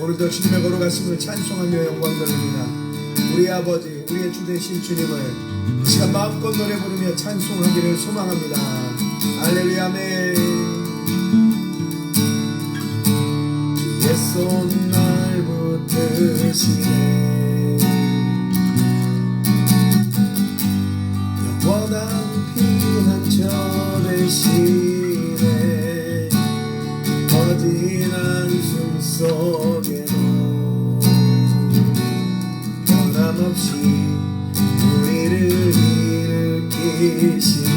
오늘도 주님의 걸어가심을 찬송하며 영광 돌립니다. 우리 아버지, 우리의 주 되신 주님을 이 시간 마음껏 노래 부르며 찬송하기를 소망합니다. 할렐루야. 아멘. 주의 손 날 붙드시네. 영원한 피난처 되시네. 거진 한숨 속에도 변함없이 우리를 일으키시네.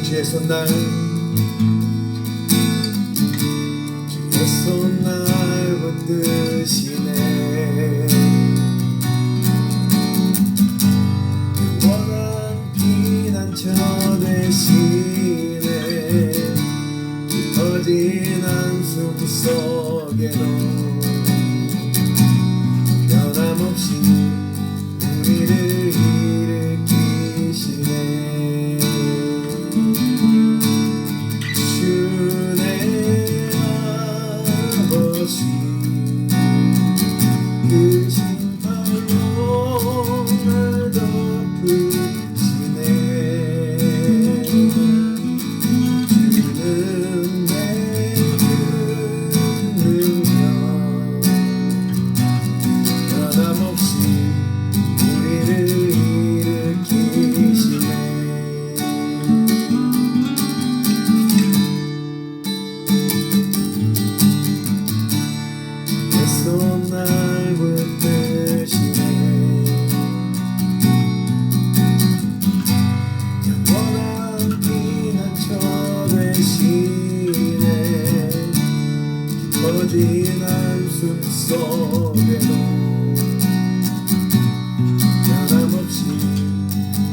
주의 손 날 붙드시네. 영원한 피난처 되시네. 깊어진 한숨 속에도 변함없이 우리를 일으키시네. 주의 아버지 그 신발로 날 덮으시네. 주는 내 능력 변함없이 우리를 일으키시네. 내 손 날 붙드시네. 영원한 피난처 되시네. 깊어진 한숨 속에도 변함없이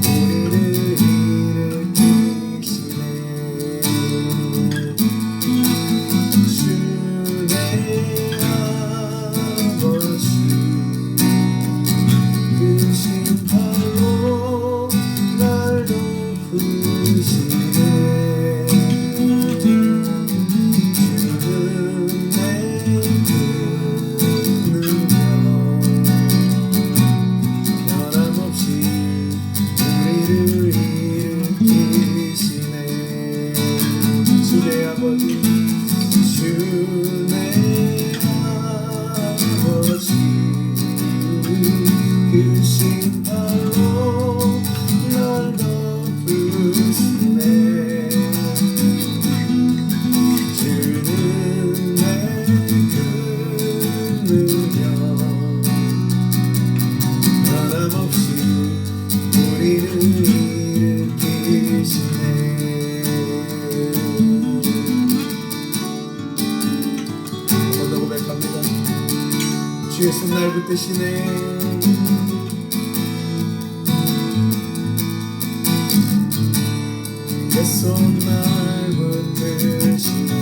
우리를 일으키시네. 주의 아버지 그 신발로 날 덮으시네. 주는 내 능력 변함없이 우리를 일으키시네. 주의 아버지 주의 아버지 그 신발로 날 덮으시네. 주는 내 큰 능력 변함없이 우리를 일으키시네. 한 번 더 고백합니다. 주의 손 날 붙드시네. 주의 손 날 붙드시네.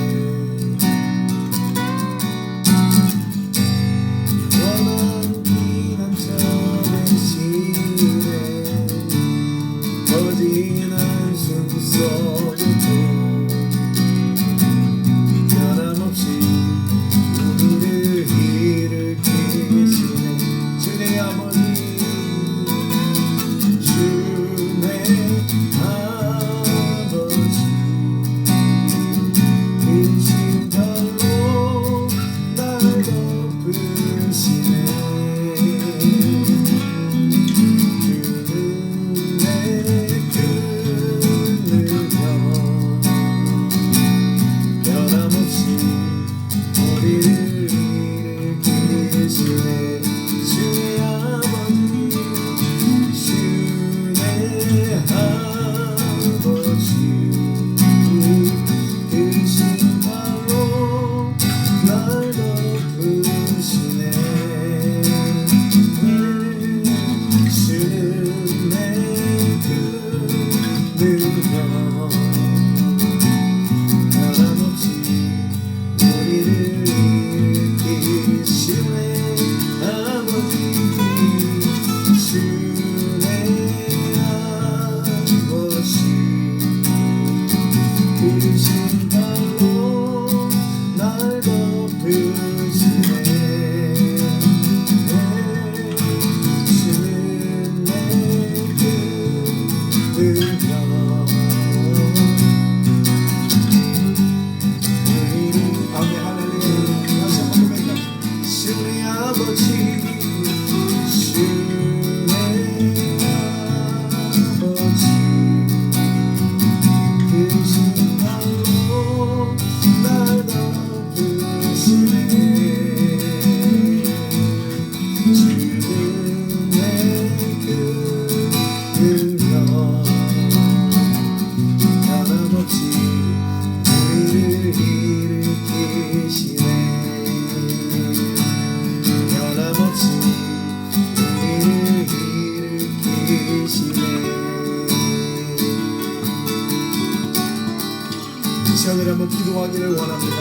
영원한 피난처 되시네. 거진 한숨 속에도 변함없이 우리를 일으키시네. 주의 아버지 주의 아버지 그 신발로 날 덮으시네. 주는 내 큰 능력 변함없이 우리를 일으키시네. 주의 아버지 주의 아버지 그 신발로 날 덮으시네. 한번 기도하기를 원합니다.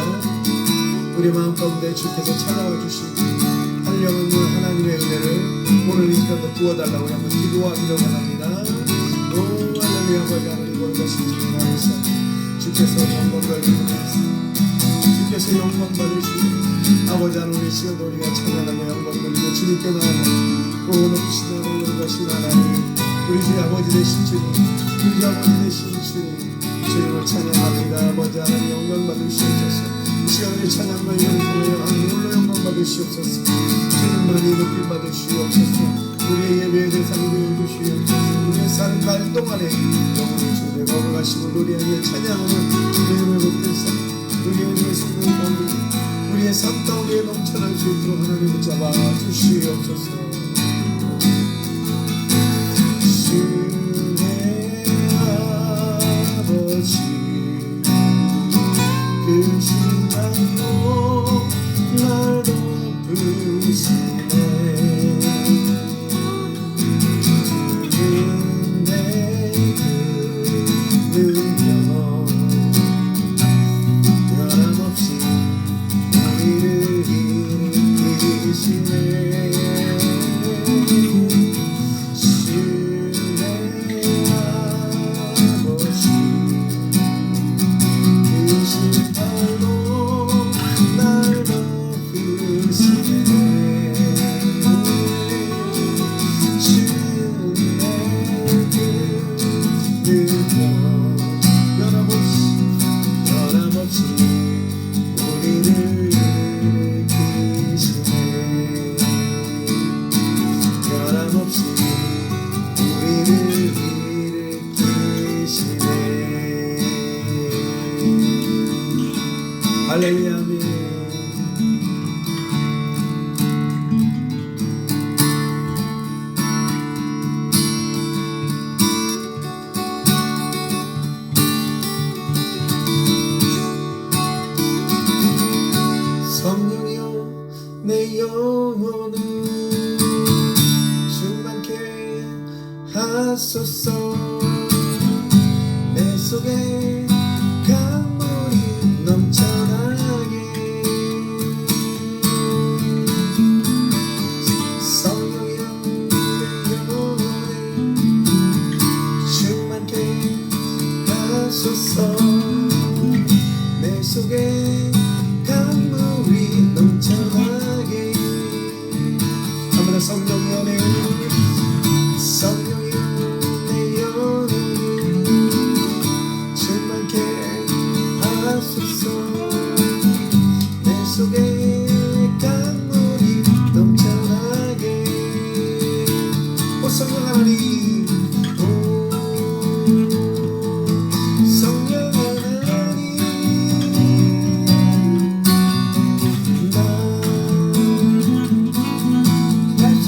우리 마음 가운데 주께서 찾아와 주시고 하려는 하나님의 은혜를 오늘 이 시간도 부어달라고 한번 기도하기를 원합니다. 오 할렐루야. 아버지 하나님 원하신 주님 안에서 주께서 영광 받으시옵소서. 주께서 영광 받으시고 아버지 하나님 이 시간도 우리가 찬양하며 영광 돌리며 주님께 나아가 높으신 하나님 원하신 하나님 우리 주 아버지 되신 주님 우리 주 아버지 되신 주님 주님을 찬양합니다. 아버지 하나님 영광 받으시옵소서. 이 시간에 찬양과 이런 통하여 하나님으로 영광 받으시옵소서. 주님만이 높임 받으시옵소서. 우리의 예배의 대상이 되어주시옵소서. 우리의 삶갈 동안에 영원히 주님의 거룩하심을 노래하며 찬양하는 주님의 복되사 우리의 성령 가운데 우리의 삶 가운데 넘쳐날 수 있도록 하나님 붙잡아 주시옵소서. 주의 아버지 그 신랑도 날 높으시네. 주는 내 능력 변함없이 우리를 일으키시네. 할렐루야. 아멘. 성령이여 내 영혼을 충만케 하소서. 내 속에 강물이 넘쳐나게 성령이여 내 영혼을 충만케 하소서. 내 속에 강물이 넘쳐나게 아무나 성령이여 내 영혼을 성령이여 내 영혼을 충만케 하소서. 내 속에 강물이 넘쳐나게 오 성령 하나님 오 성령 하나님 날 다시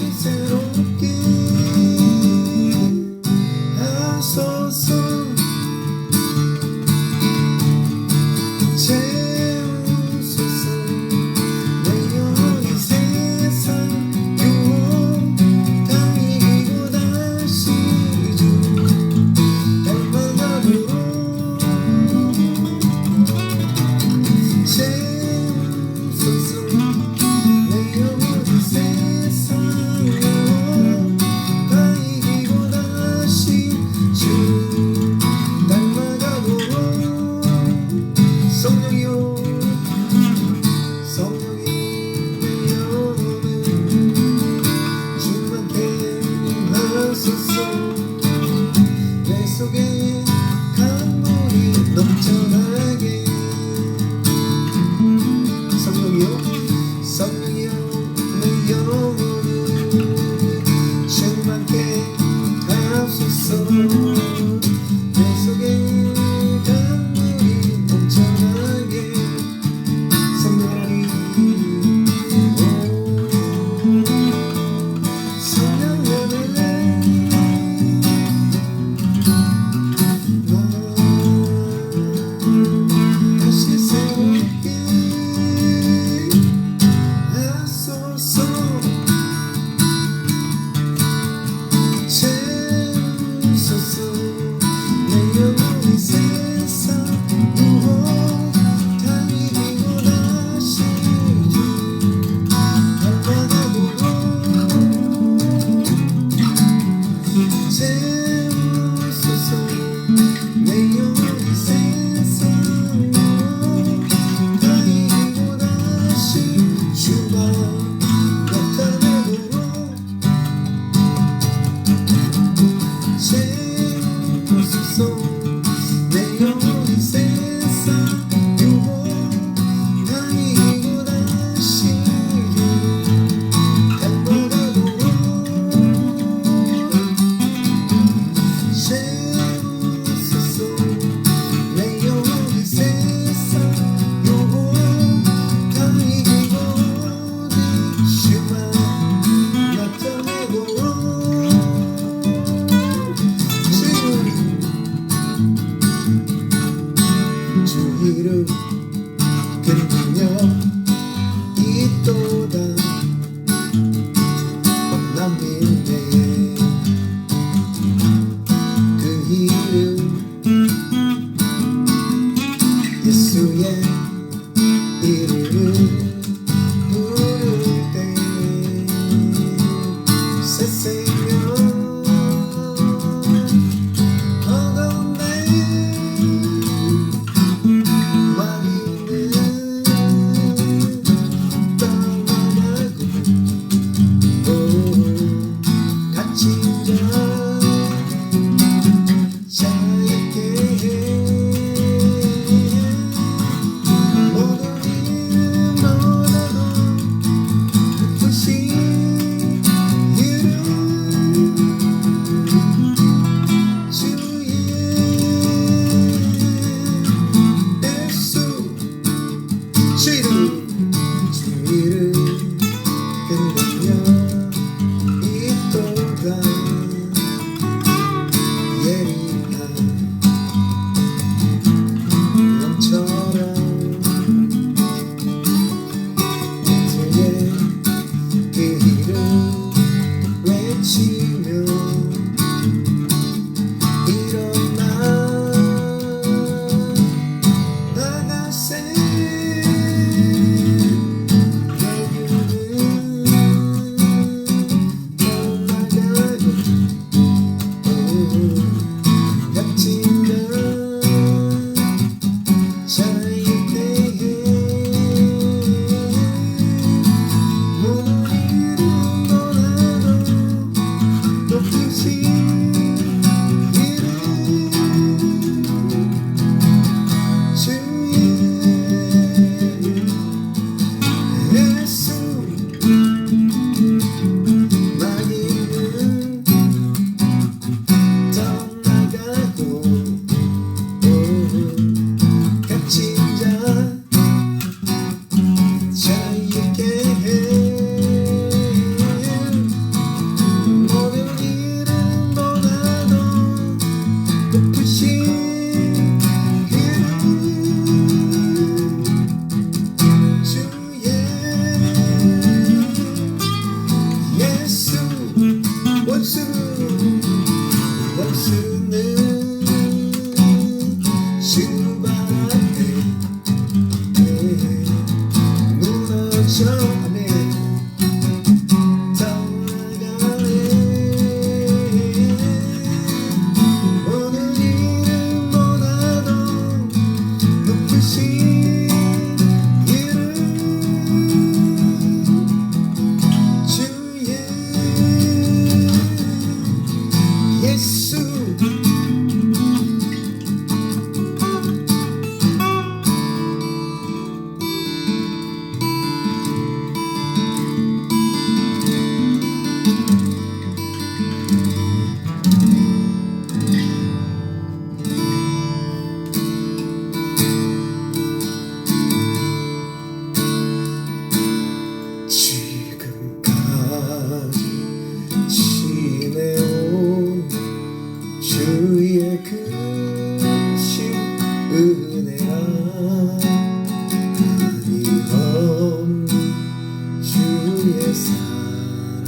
사랑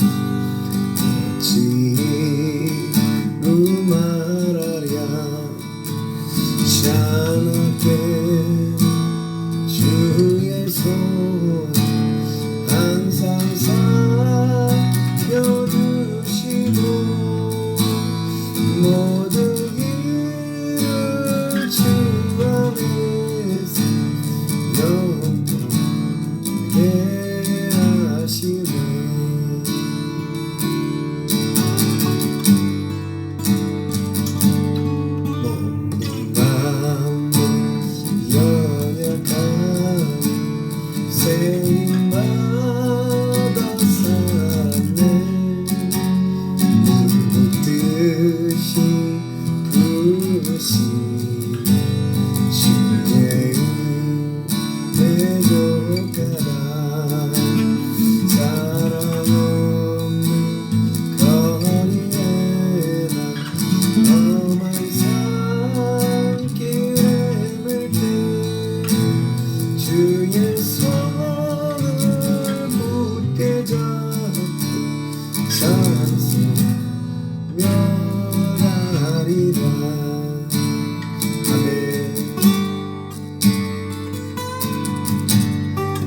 어찌로 말하랴 찬하게 주의 손 항상 살펴주시고 모든 일을 주 안에서 영원하게 하시네 몸도 마음도 연약한 세움받아 살았네 물붓듯이 부으신 주의 은혜 족하다 사랑 없는 거리에 난 험한 산길에 맬 때 주의 손을 굳게 잡고 찬송며 가리라 아멘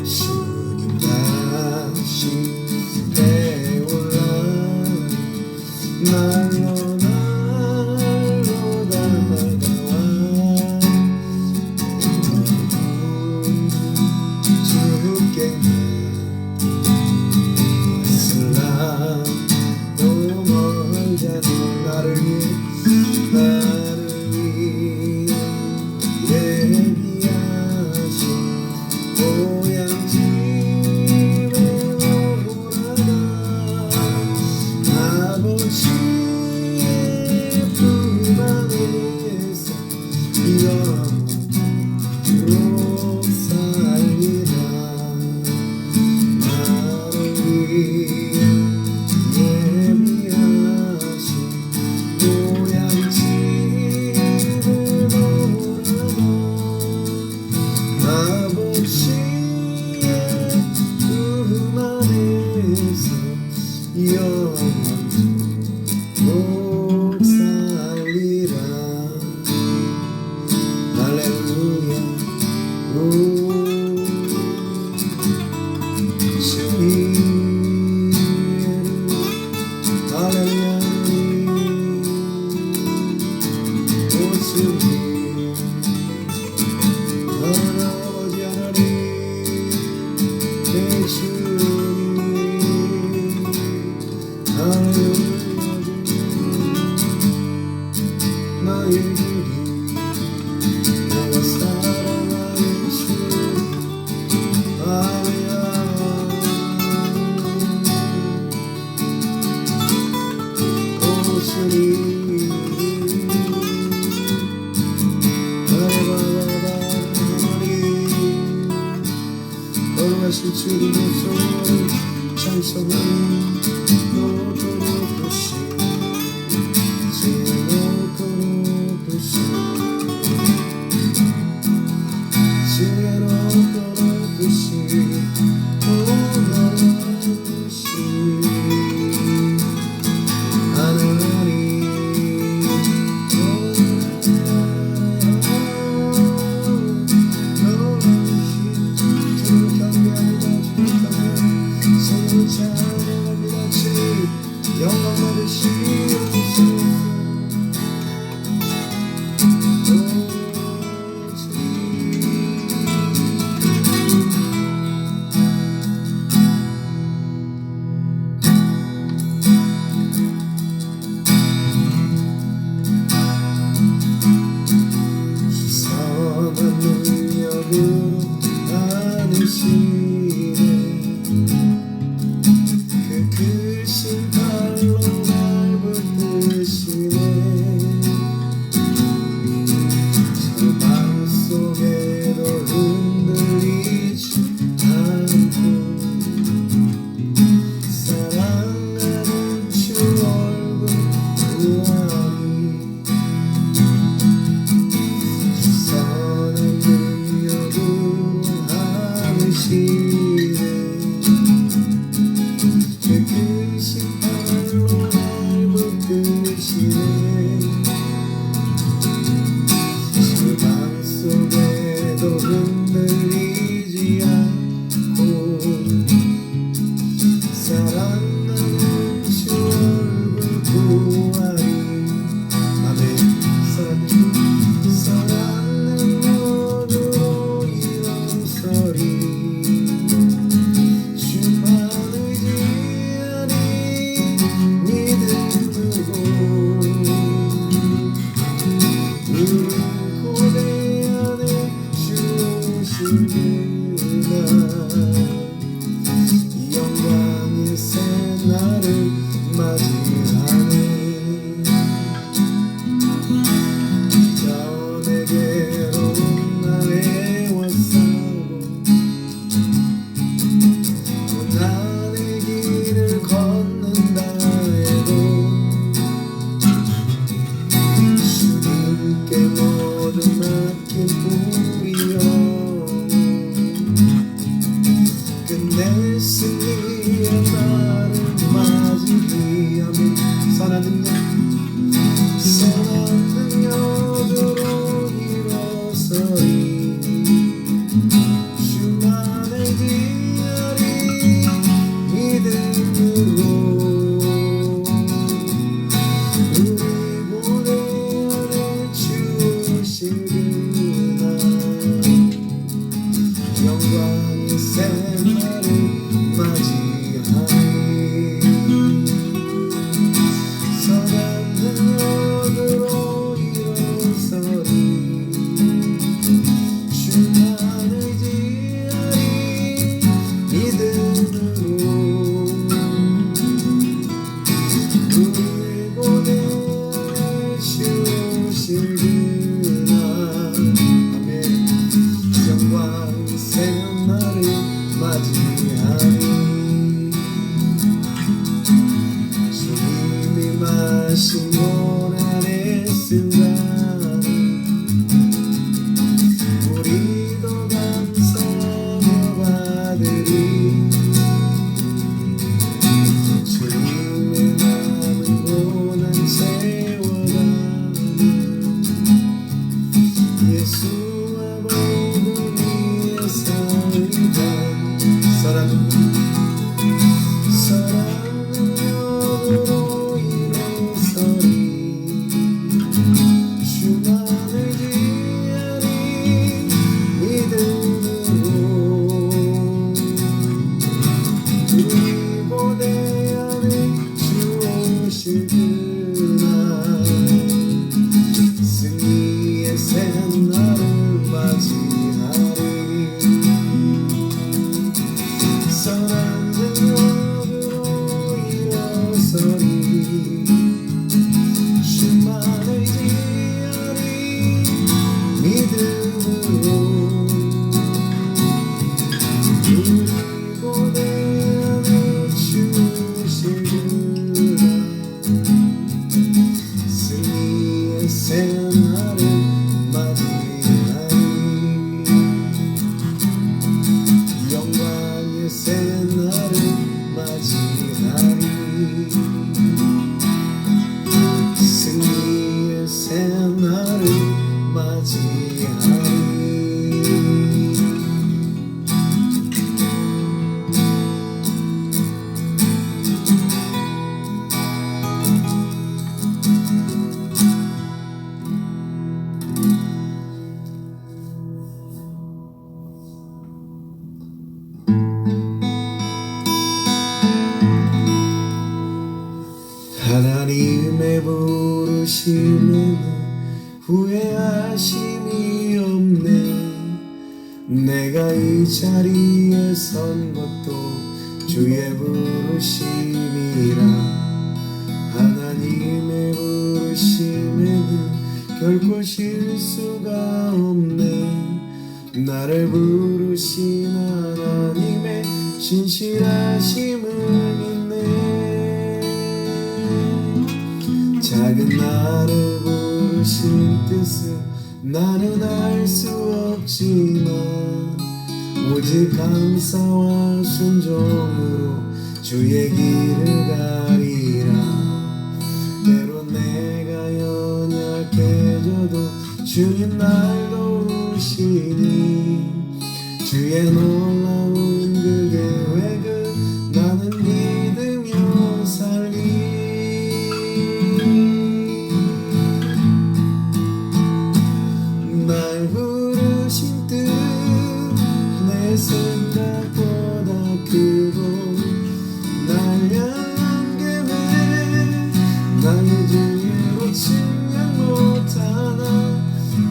주님 다시 배올라 날로 날로 다가와 주께 왔을라 또 멀잖아 나를 위해 예비하신 고향집에 오라가 아버지의 품 안에서 영원토록 살리라 나를 위해 예비하신 고향집에 오라가 아버지의 품 안에서 영원토록 살리라 할렐루야 오 주님 할렐루야 오 주님 하나님 아버지 하나님 내 주님 할렐루야 나의 주님 내가 사랑하는 주님 할렐루야 오 주님 거룩하신 주님의 손을 찬송하는 거룩하신 주의 거룩하신 주의 거룩하신 하나님 영광 받으시옵소서 선한 능력으로 안으시네 그 크신 발로 날 붙들어 크신 팔로 날 붙드시네. 수강 속에도 흔들리지 않고 사랑하는 주 얼굴 보아리. 아멘. 사랑은 모두로 일어서리. 주만 의지하리 믿음으로. 우리 고대 안에 주 오시구나. 영광의 새날을 맞이하네. 자원에게로 나의 왔사고 고난의 길을 걷는다 해도 주님께 모든 맡긴 뿌리여 끝내 승리의 날을 맞이히. 아멘. 선한 능력으로 일어서리. 주만 의지하리 믿음으로. 우리 고대 안에 주 오시구나. 영광의 새날을 맞이하리. 선한 능력으로 일어서리. 주만 의지하리 믿음으로. 우리 고대 안에 주 오시구나. 아멘. 영광의 새날을 맞이하리. 주님이 마신 고난의 순간 우리도 감사하며 받으리. 주님의 남은 고난 채워가는 예수와 복음 위에 살다. 사랑은 능력으로 일어서리. 주만 의지하리 믿음으로. 우리 고대 안에 주 오시구나. 승리의 새날을 맞이하리. 선한 능력으로 일어서리. 주만 의지하리 믿음으로. 우리 고대 안에 주 오시구나. 승리의 새날을 맞이하리. 영광의 새날을 맞이하리. 승리의 새날을 맞이하리. 하나님의 부르심에는 후회하심이 없네. 내가 이 자리에 선 것도 주의 부르심이라. 하나님의 부르심에는 결코 실수가 없네. 나를 부르신 하나님의 신실하심을 믿네. 작은 나를 부르신 뜻은 나는 알 수 없지만 오직 감사와 순종으로 주의 길을 가리라. 때론 내가 연약해져도 주님 날 도우시니 주의 놀라운 그 계획을 나는 믿으며 살리. 날 부르신 뜻 내 생각보다 크고 날 향한 계획 나의 지혜로 측량 못하나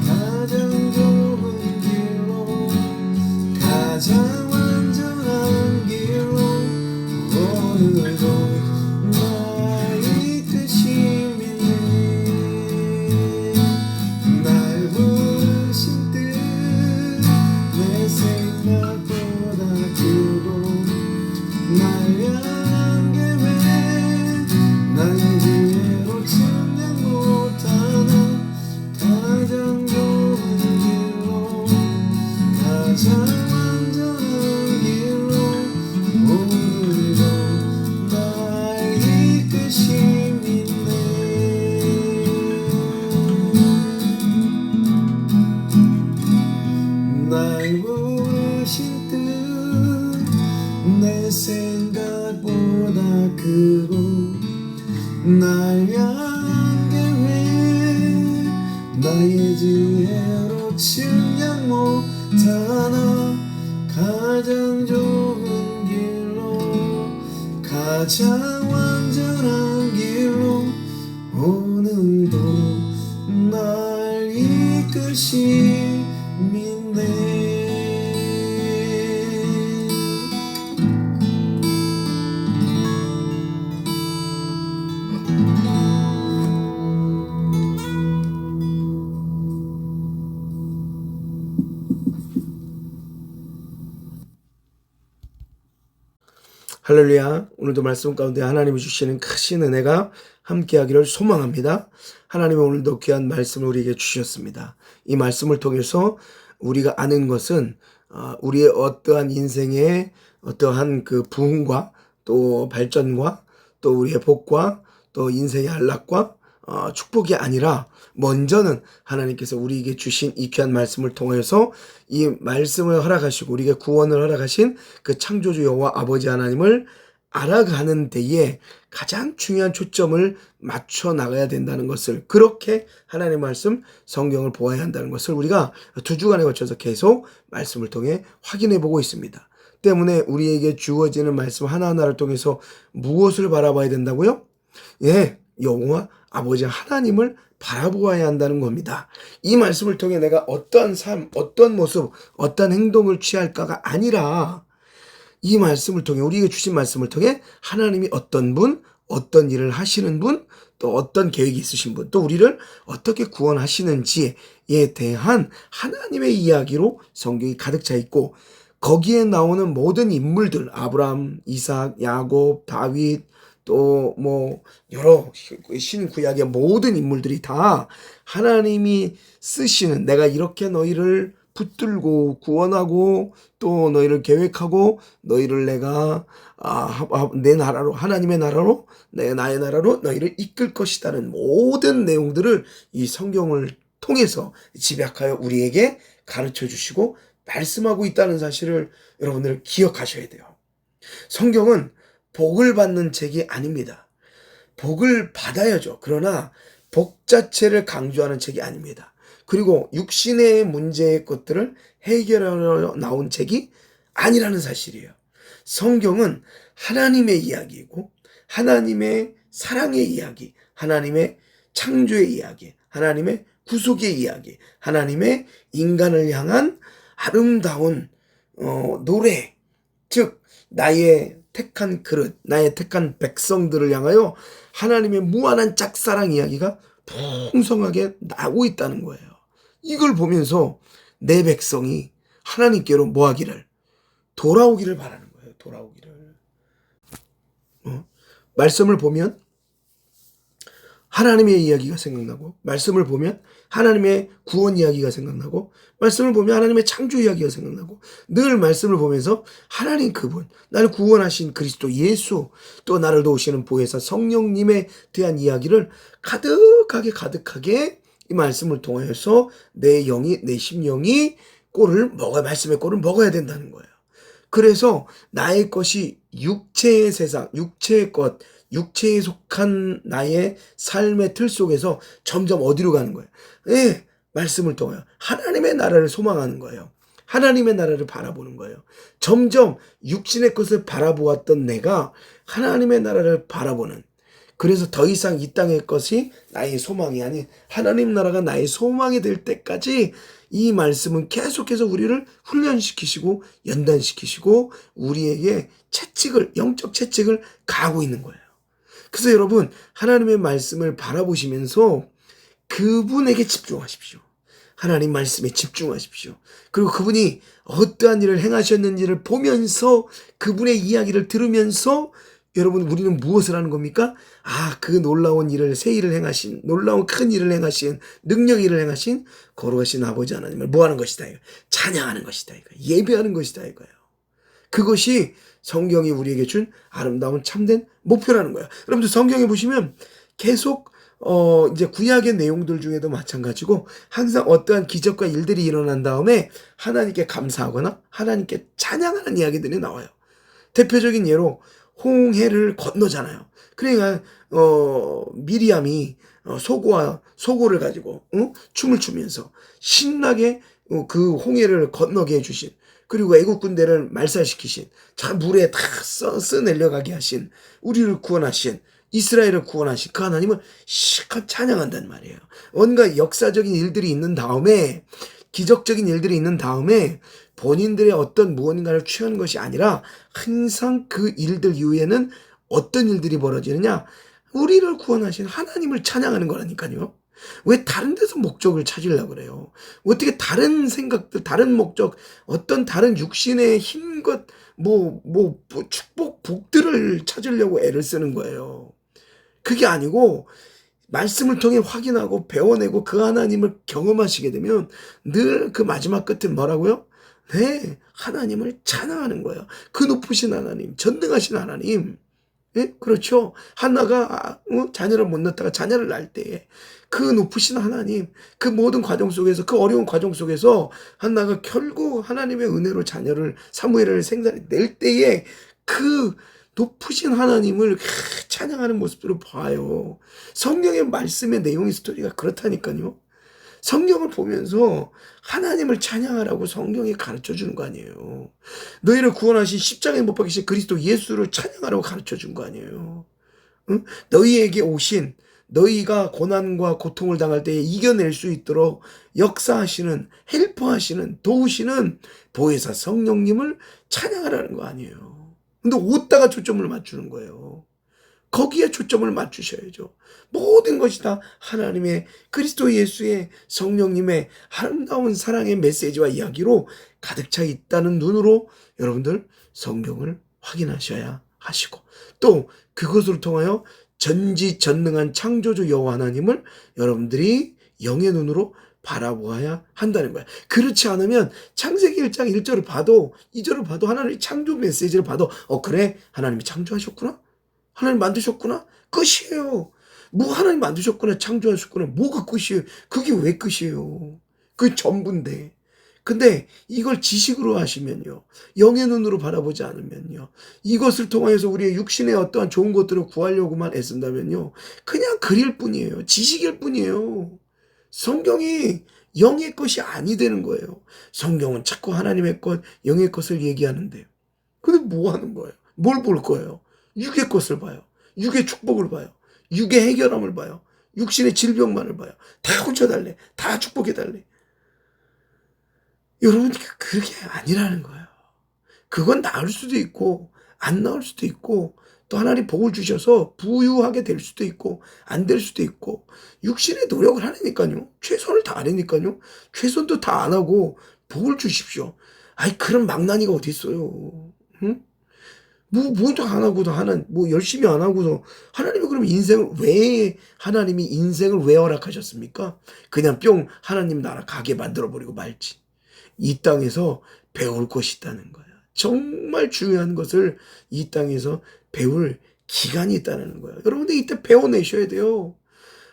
가장 좋은 길로 가장 완전한 길로 오늘도 날 이끄심이네. 날 부르신 뜻 내 생각보다 크고 날 향한 계획 나의 지혜로 측량 못하나 가장 좋은 길로 가장 완전한 길로 오늘도 날 이끄심 있네. 날 부르신 뜻 내 생각보다 크고 날 향한 계획 나의 지혜로 측량 못하나 가장 좋은 길로 가장 완전한 길로 오늘도 날 이끄심이네. 할렐루야. 오늘도 말씀 가운데 하나님이 주시는 크신 은혜가 함께하기를 소망합니다. 하나님이 오늘도 귀한 말씀을 우리에게 주셨습니다. 이 말씀을 통해서 우리가 아는 것은 우리의 어떠한 인생의 어떠한 그 부흥과 또 발전과 또 우리의 복과 또 인생의 안락과 축복이 아니라 먼저는 하나님께서 우리에게 주신 이 귀한 말씀을 통해서 이 말씀을 허락하시고 우리에게 구원을 허락하신 그 창조주 여호와 아버지 하나님을 알아가는 데에 가장 중요한 초점을 맞춰 나가야 된다는 것을, 그렇게 하나님의 말씀 성경을 보아야 한다는 것을 우리가 2주간에 걸쳐서 계속 말씀을 통해 확인해 보고 있습니다. 때문에 우리에게 주어지는 말씀 하나하나를 통해서 무엇을 바라봐야 된다고요? 여호와 아버지 하나님을 바라보아야 한다는 겁니다. 이 말씀을 통해 내가 어떠한 삶, 어떤 모습, 어떤 행동을 취할까가 아니라 이 말씀을 통해, 우리에게 주신 말씀을 통해 하나님이 어떤 분, 어떤 일을 하시는 분, 또 어떤 계획이 있으신 분, 또 우리를 어떻게 구원하시는지에 대한 하나님의 이야기로 성경이 가득 차 있고, 거기에 나오는 모든 인물들, 아브라함, 이삭, 야곱, 다윗, 또 여러 신구약의 모든 인물들이 다 하나님이 쓰시는, 내가 이렇게 너희를 붙들고 구원하고 또 너희를 계획하고 너희를 내가 내 나라로, 하나님의 나라로, 나의 나라로 너희를 이끌 것이다는 모든 내용들을 이 성경을 통해서 집약하여 우리에게 가르쳐 주시고 말씀하고 있다는 사실을 여러분들 기억하셔야 돼요. 성경은 복을 받는 책이 아닙니다. 복을 받아야죠. 그러나 복 자체를 강조하는 책이 아닙니다. 그리고 육신의 문제의 것들을 해결하러 나온 책이 아니라는 사실이에요. 성경은 하나님의 이야기이고 하나님의 사랑의 이야기, 하나님의 창조의 이야기, 하나님의 구속의 이야기, 하나님의 인간을 향한 아름다운 노래, 즉 나의 택한 그릇, 나의 택한 백성들을 향하여 하나님의 무한한 짝사랑 이야기가 풍성하게 나오고 있다는 거예요. 이걸 보면서 내 백성이 하나님께로 뭐하기를? 돌아오기를 바라는 거예요. 돌아오기를. 말씀을 보면 하나님의 이야기가 생각나고, 말씀을 보면 하나님의 구원 이야기가 생각나고, 말씀을 보면 하나님의 창조 이야기가 생각나고, 늘 말씀을 보면서 하나님 그분, 나를 구원하신 그리스도 예수, 또 나를 도우시는 보혜사 성령님에 대한 이야기를 가득하게 이 말씀을 통해서 내 영이, 내 심령이 말씀의 꼴을 먹어야 된다는 거예요. 그래서 나의 것이 육체의 세상, 육체의 것, 육체에 속한 나의 삶의 틀 속에서 점점 어디로 가는 거예요? 예, 말씀을 통하여 하나님의 나라를 소망하는 거예요. 하나님의 나라를 바라보는 거예요. 점점 육신의 것을 바라보았던 내가 하나님의 나라를 바라보는, 그래서 더 이상 이 땅의 것이 나의 소망이 아닌 하나님 나라가 나의 소망이 될 때까지 이 말씀은 계속해서 우리를 훈련시키시고 연단시키시고 우리에게 영적 채찍을 가하고 있는 거예요. 그래서 여러분, 하나님의 말씀을 바라보시면서 그분에게 집중하십시오. 하나님 말씀에 집중하십시오. 그리고 그분이 어떠한 일을 행하셨는지를 보면서, 그분의 이야기를 들으면서 여러분, 우리는 무엇을 하는 겁니까? 그 놀라운 일을, 새 일을 행하신, 놀라운 큰 일을 행하신, 능력 일을 행하신 거룩하신 아버지 하나님을 뭐 하는 것이다 이거. 찬양하는 것이다 이거. 예배하는 것이다 이거예요. 그것이 성경이 우리에게 준 아름다운 참된 목표라는 거예요. 여러분들 성경에 보시면 계속 이제 구약의 내용들 중에도 마찬가지고 항상 어떠한 기적과 일들이 일어난 다음에 하나님께 감사하거나 하나님께 찬양하는 이야기들이 나와요. 대표적인 예로 홍해를 건너잖아요. 그러니까 미리암이 소고를 가지고 춤을 추면서 신나게 그 홍해를 건너게 해주신, 그리고 애국 군대를 말살시키신, 물에 다 써내려가게 하신, 우리를 구원하신, 이스라엘을 구원하신 그 하나님을 실컷 찬양한단 말이에요. 뭔가 역사적인 일들이 있는 다음에, 기적적인 일들이 있는 다음에 본인들의 어떤 무언가를 취하는 것이 아니라 항상 그 일들 이후에는 어떤 일들이 벌어지느냐? 우리를 구원하신 하나님을 찬양하는 거라니까요. 왜 다른 데서 목적을 찾으려고 그래요? 어떻게 다른 생각들, 다른 목적, 어떤 다른 육신의 힘것, 축복, 복들을 찾으려고 애를 쓰는 거예요. 그게 아니고 말씀을 통해 확인하고 배워내고 그 하나님을 경험하시게 되면 늘 그 마지막 끝은 뭐라고요? 네, 하나님을 찬양하는 거예요. 그 높으신 하나님, 전능하신 하나님. 예? 그렇죠. 한나가 자녀를 못 낳다가 자녀를 낳을 때에 그 높으신 하나님, 그 모든 과정 속에서, 그 어려운 과정 속에서 한나가 결국 하나님의 은혜로 자녀를, 사무엘을 생산해낼 때에 그 높으신 하나님을 찬양하는 모습들을 봐요. 성경의 말씀의 내용의 스토리가 그렇다니까요. 성경을 보면서 하나님을 찬양하라고 성경이 가르쳐주는 거 아니에요. 너희를 구원하신 십자가에 못 박히신 그리스도 예수를 찬양하라고 가르쳐준 거 아니에요. 응? 너희에게 오신, 너희가 고난과 고통을 당할 때 이겨낼 수 있도록 역사하시는, 헬퍼하시는, 도우시는 보혜사 성령님을 찬양하라는 거 아니에요. 근데 어디다가 초점을 맞추는 거예요. 거기에 초점을 맞추셔야죠. 모든 것이 다 하나님의, 그리스도 예수의, 성령님의 아름다운 사랑의 메시지와 이야기로 가득 차 있다는 눈으로 여러분들 성경을 확인하셔야 하시고, 또 그것을 통하여 전지전능한 창조주 여호와 하나님을 여러분들이 영의 눈으로 바라보아야 한다는 거야. 그렇지 않으면 창세기 1장 1절을 봐도 2절을 봐도 하나님의 창조 메시지를 봐도 그래, 하나님이 창조하셨구나, 하나님 만드셨구나, 끝이에요. 하나님 만드셨구나, 창조하셨구나, 뭐가 끝이에요? 그게 왜 끝이에요? 그게 전부인데. 근데 이걸 지식으로 하시면요, 영의 눈으로 바라보지 않으면요, 이것을 통해서 우리의 육신의 어떠한 좋은 것들을 구하려고만 애쓴다면요, 그냥 글일 뿐이에요. 지식일 뿐이에요. 성경이 영의 것이 아니 되는 거예요. 성경은 자꾸 하나님의 것, 영의 것을 얘기하는데요. 근데 뭐 하는 거예요? 뭘 볼 거예요? 육의 것을 봐요. 육의 축복을 봐요. 육의 해결함을 봐요. 육신의 질병만을 봐요. 다 고쳐달래. 다 축복해달래. 여러분, 그게 아니라는 거예요. 그건 나을 수도 있고 안 나을 수도 있고, 또 하나님 복을 주셔서 부유하게 될 수도 있고 안 될 수도 있고, 육신의 노력을 하니까요, 최선을 다하니까요, 최선도 다 안 하고 복을 주십시오. 그런 망나니가 어디 있어요? 응? 뭐도 안 하고도 뭐 열심히 안 하고도 하나님이 그럼 하나님이 인생을 왜 허락하셨습니까? 그냥 뿅 하나님 나라 가게 만들어버리고 말지. 이 땅에서 배울 것이 있다는 거야. 정말 중요한 것을 이 땅에서 배울 기간이 있다는 거예요. 여러분들 이때 배워내셔야 돼요.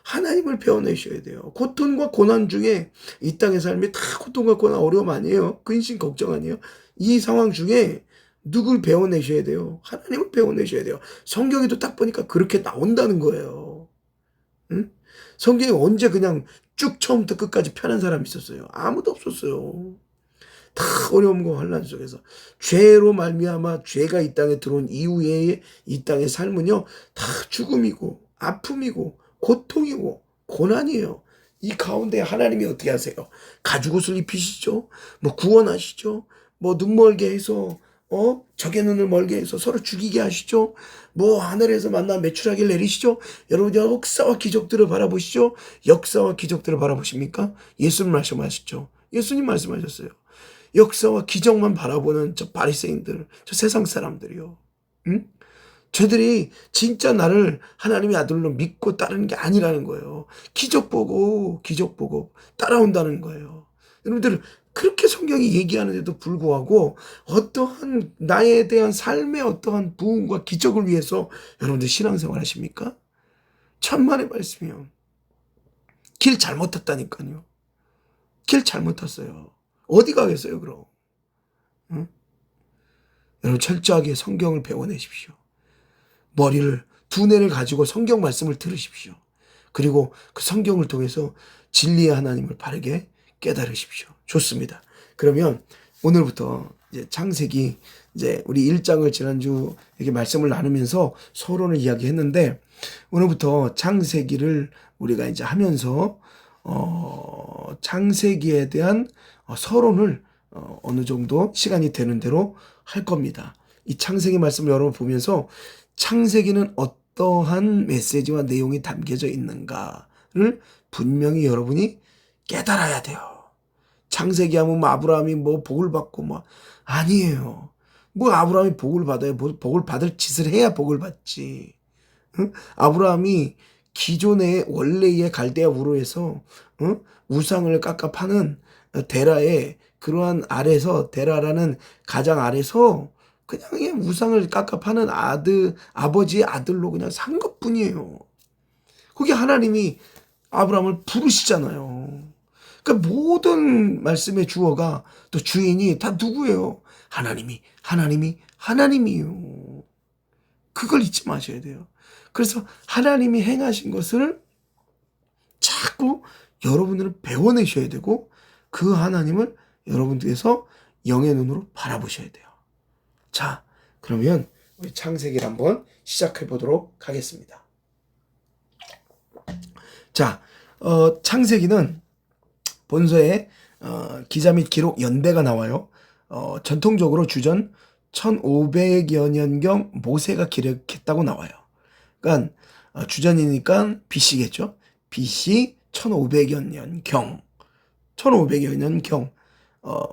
하나님을 배워내셔야 돼요. 고통과 고난 중에 이 땅의 삶이 다 고통과 고난 어려움 아니에요. 근심 걱정 아니에요. 이 상황 중에 누굴 배워내셔야 돼요. 하나님을 배워내셔야 돼요. 성경에도 딱 보니까 그렇게 나온다는 거예요. 응? 성경에 언제 그냥 쭉 처음부터 끝까지 편한 사람이 있었어요? 아무도 없었어요. 다 어려움과 환난 속에서 죄로 말미암아 죄가 이 땅에 들어온 이후에 이 땅의 삶은요 다 죽음이고 아픔이고 고통이고 고난이에요. 이 가운데 하나님이 어떻게 하세요? 가죽옷을 입히시죠. 뭐 구원하시죠. 뭐 눈 멀게 해서 적의 눈을 멀게 해서 서로 죽이게 하시죠. 뭐 하늘에서 만나 매출하기를 내리시죠. 여러분 역사와 기적들을 바라보시죠. 역사와 기적들을 바라보십니까? 예수님 말씀하셨죠. 예수님 말씀하셨어요. 역사와 기적만 바라보는 저 바리새인들, 저 세상 사람들이요. 응? 저들이 진짜 나를 하나님의 아들로 믿고 따르는 게 아니라는 거예요. 기적 보고 따라온다는 거예요. 여러분들 그렇게 성경이 얘기하는데도 불구하고 어떠한 나에 대한 삶의 어떠한 부흥과 기적을 위해서 여러분들 신앙생활 하십니까? 천만의 말씀이요. 길 잘못 탔다니까요. 길 잘못 탔어요. 어디 가겠어요 그럼? 응? 여러분 철저하게 성경을 배워내십시오. 두뇌를 가지고 성경 말씀을 들으십시오. 그리고 그 성경을 통해서 진리의 하나님을 바르게 깨달으십시오. 좋습니다. 그러면 오늘부터 이제 창세기 이제 우리 1장을 지난주 이렇게 말씀을 나누면서 서론을 이야기했는데 오늘부터 창세기를 우리가 이제 하면서 창세기에 대한 서론을 어느 정도 시간이 되는 대로 할 겁니다. 이 창세기 말씀을 여러분 보면서 창세기는 어떠한 메시지와 내용이 담겨져 있는가를 분명히 여러분이 깨달아야 돼요. 창세기 하면 뭐 아브라함이 뭐 복을 받고 뭐 아니에요. 뭐 아브라함이 복을 받아요. 복을 받을 짓을 해야 복을 받지. 응? 아브라함이 기존의 원래의 갈대아 우르에서 우상을 깎아 파는 데라의 그러한 아래서 데라라는 가장 아래서 그냥 우상을 깎아 파는 아버지의 아들로 그냥 산 것뿐이에요. 그게 하나님이 아브라함을 부르시잖아요. 그러니까 모든 말씀의 주어가 또 주인이 다 누구예요? 하나님이요. 그걸 잊지 마셔야 돼요. 그래서 하나님이 행하신 것을 자꾸 여러분들은 배워내셔야 되고 그 하나님을 여러분들께서 영의 눈으로 바라보셔야 돼요. 자, 그러면 우리 창세기를 한번 시작해 보도록 하겠습니다. 자, 창세기는 본서에 기자 및 기록 연대가 나와요. 전통적으로 주전 1500여 년경 모세가 기록했다고 나와요. 그러니까 주전이니까 BC겠죠. BC 1500여 년경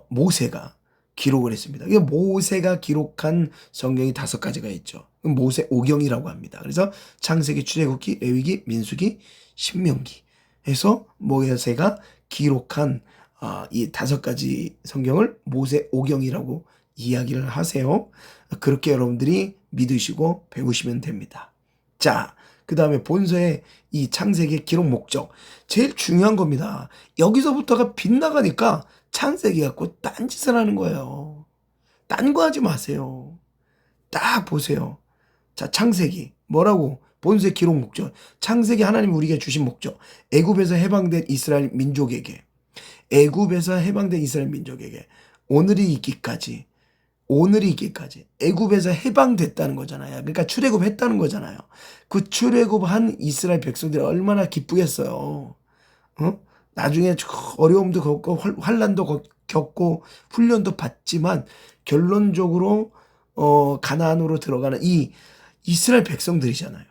모세가 기록을 했습니다. 이게 모세가 기록한 성경이 5가지가 있죠. 모세 오경이라고 합니다. 그래서 창세기, 출애굽기, 레위기, 민수기, 신명기 해서 모세가 기록한 이 5가지 성경을 모세 오경이라고 이야기를 하세요. 그렇게 여러분들이 믿으시고 배우시면 됩니다. 자, 그 다음에 본서의 이 창세기의 기록 목적. 제일 중요한 겁니다. 여기서부터가 빗나가니까 창세기 갖고 딴짓을 하는 거예요. 딴 거 하지 마세요. 딱 보세요. 자, 창세기. 뭐라고? 본서의 기록 목적. 창세기 하나님 우리에게 주신 목적. 애굽에서 해방된 이스라엘 민족에게. 오늘이 있기까지 애굽에서 해방됐다는 거잖아요. 그러니까 출애굽했다는 거잖아요. 그 출애굽한 이스라엘 백성들이 얼마나 기쁘겠어요. 나중에 어려움도 겪고 환난도 겪고 훈련도 받지만 결론적으로 가나안으로 들어가는 이 이스라엘 백성들이잖아요.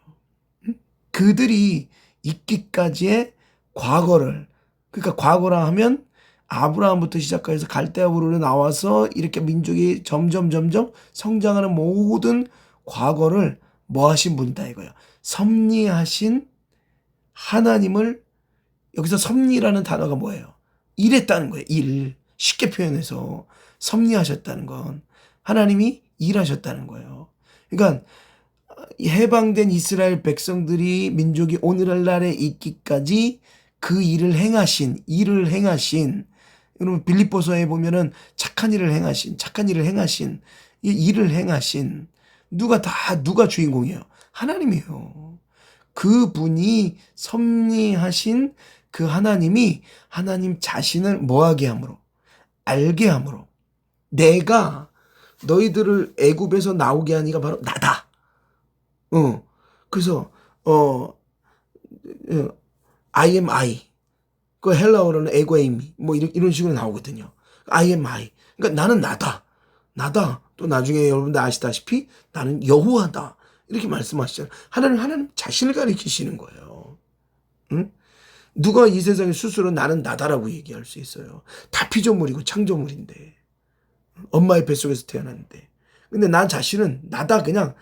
그들이 있기까지의 과거를, 그러니까 과거라 하면 아브라함부터 시작해서 갈대아우르로 나와서 이렇게 민족이 점점 성장하는 모든 과거를 뭐 하신 분이다 이거야. 섭리하신 하나님을, 여기서 섭리라는 단어가 뭐예요? 일했다는 거예요. 일. 쉽게 표현해서 섭리하셨다는 건 하나님이 일하셨다는 거예요. 그러니까 해방된 이스라엘 백성들이 민족이 오늘날에 있기까지 그 일을 행하신 여러분 빌립보서에 보면은 착한 일을 행하신 이 일을 행하신 누가 주인공이에요? 하나님이에요. 그분이 섭리하신 그 하나님이 하나님 자신을 뭐하게 함으로, 알게 함으로, 내가 너희들을 애굽에서 나오게 한 이가 바로 나다. 그래서 I am I. 그 헬라어로는 에고에이미 뭐 이런 식으로 나오거든요. I am I. 그러니까 나는 나다. 또 나중에 여러분들 아시다시피 나는 여호와다. 이렇게 말씀하시잖아요. 하나님 자신을 가리키시는 거예요. 응? 누가 이 세상에 스스로 나는 나다라고 얘기할 수 있어요. 다 피조물이고 창조물인데. 엄마의 뱃속에서 태어났는데. 근데 나 자신은 나다. 그냥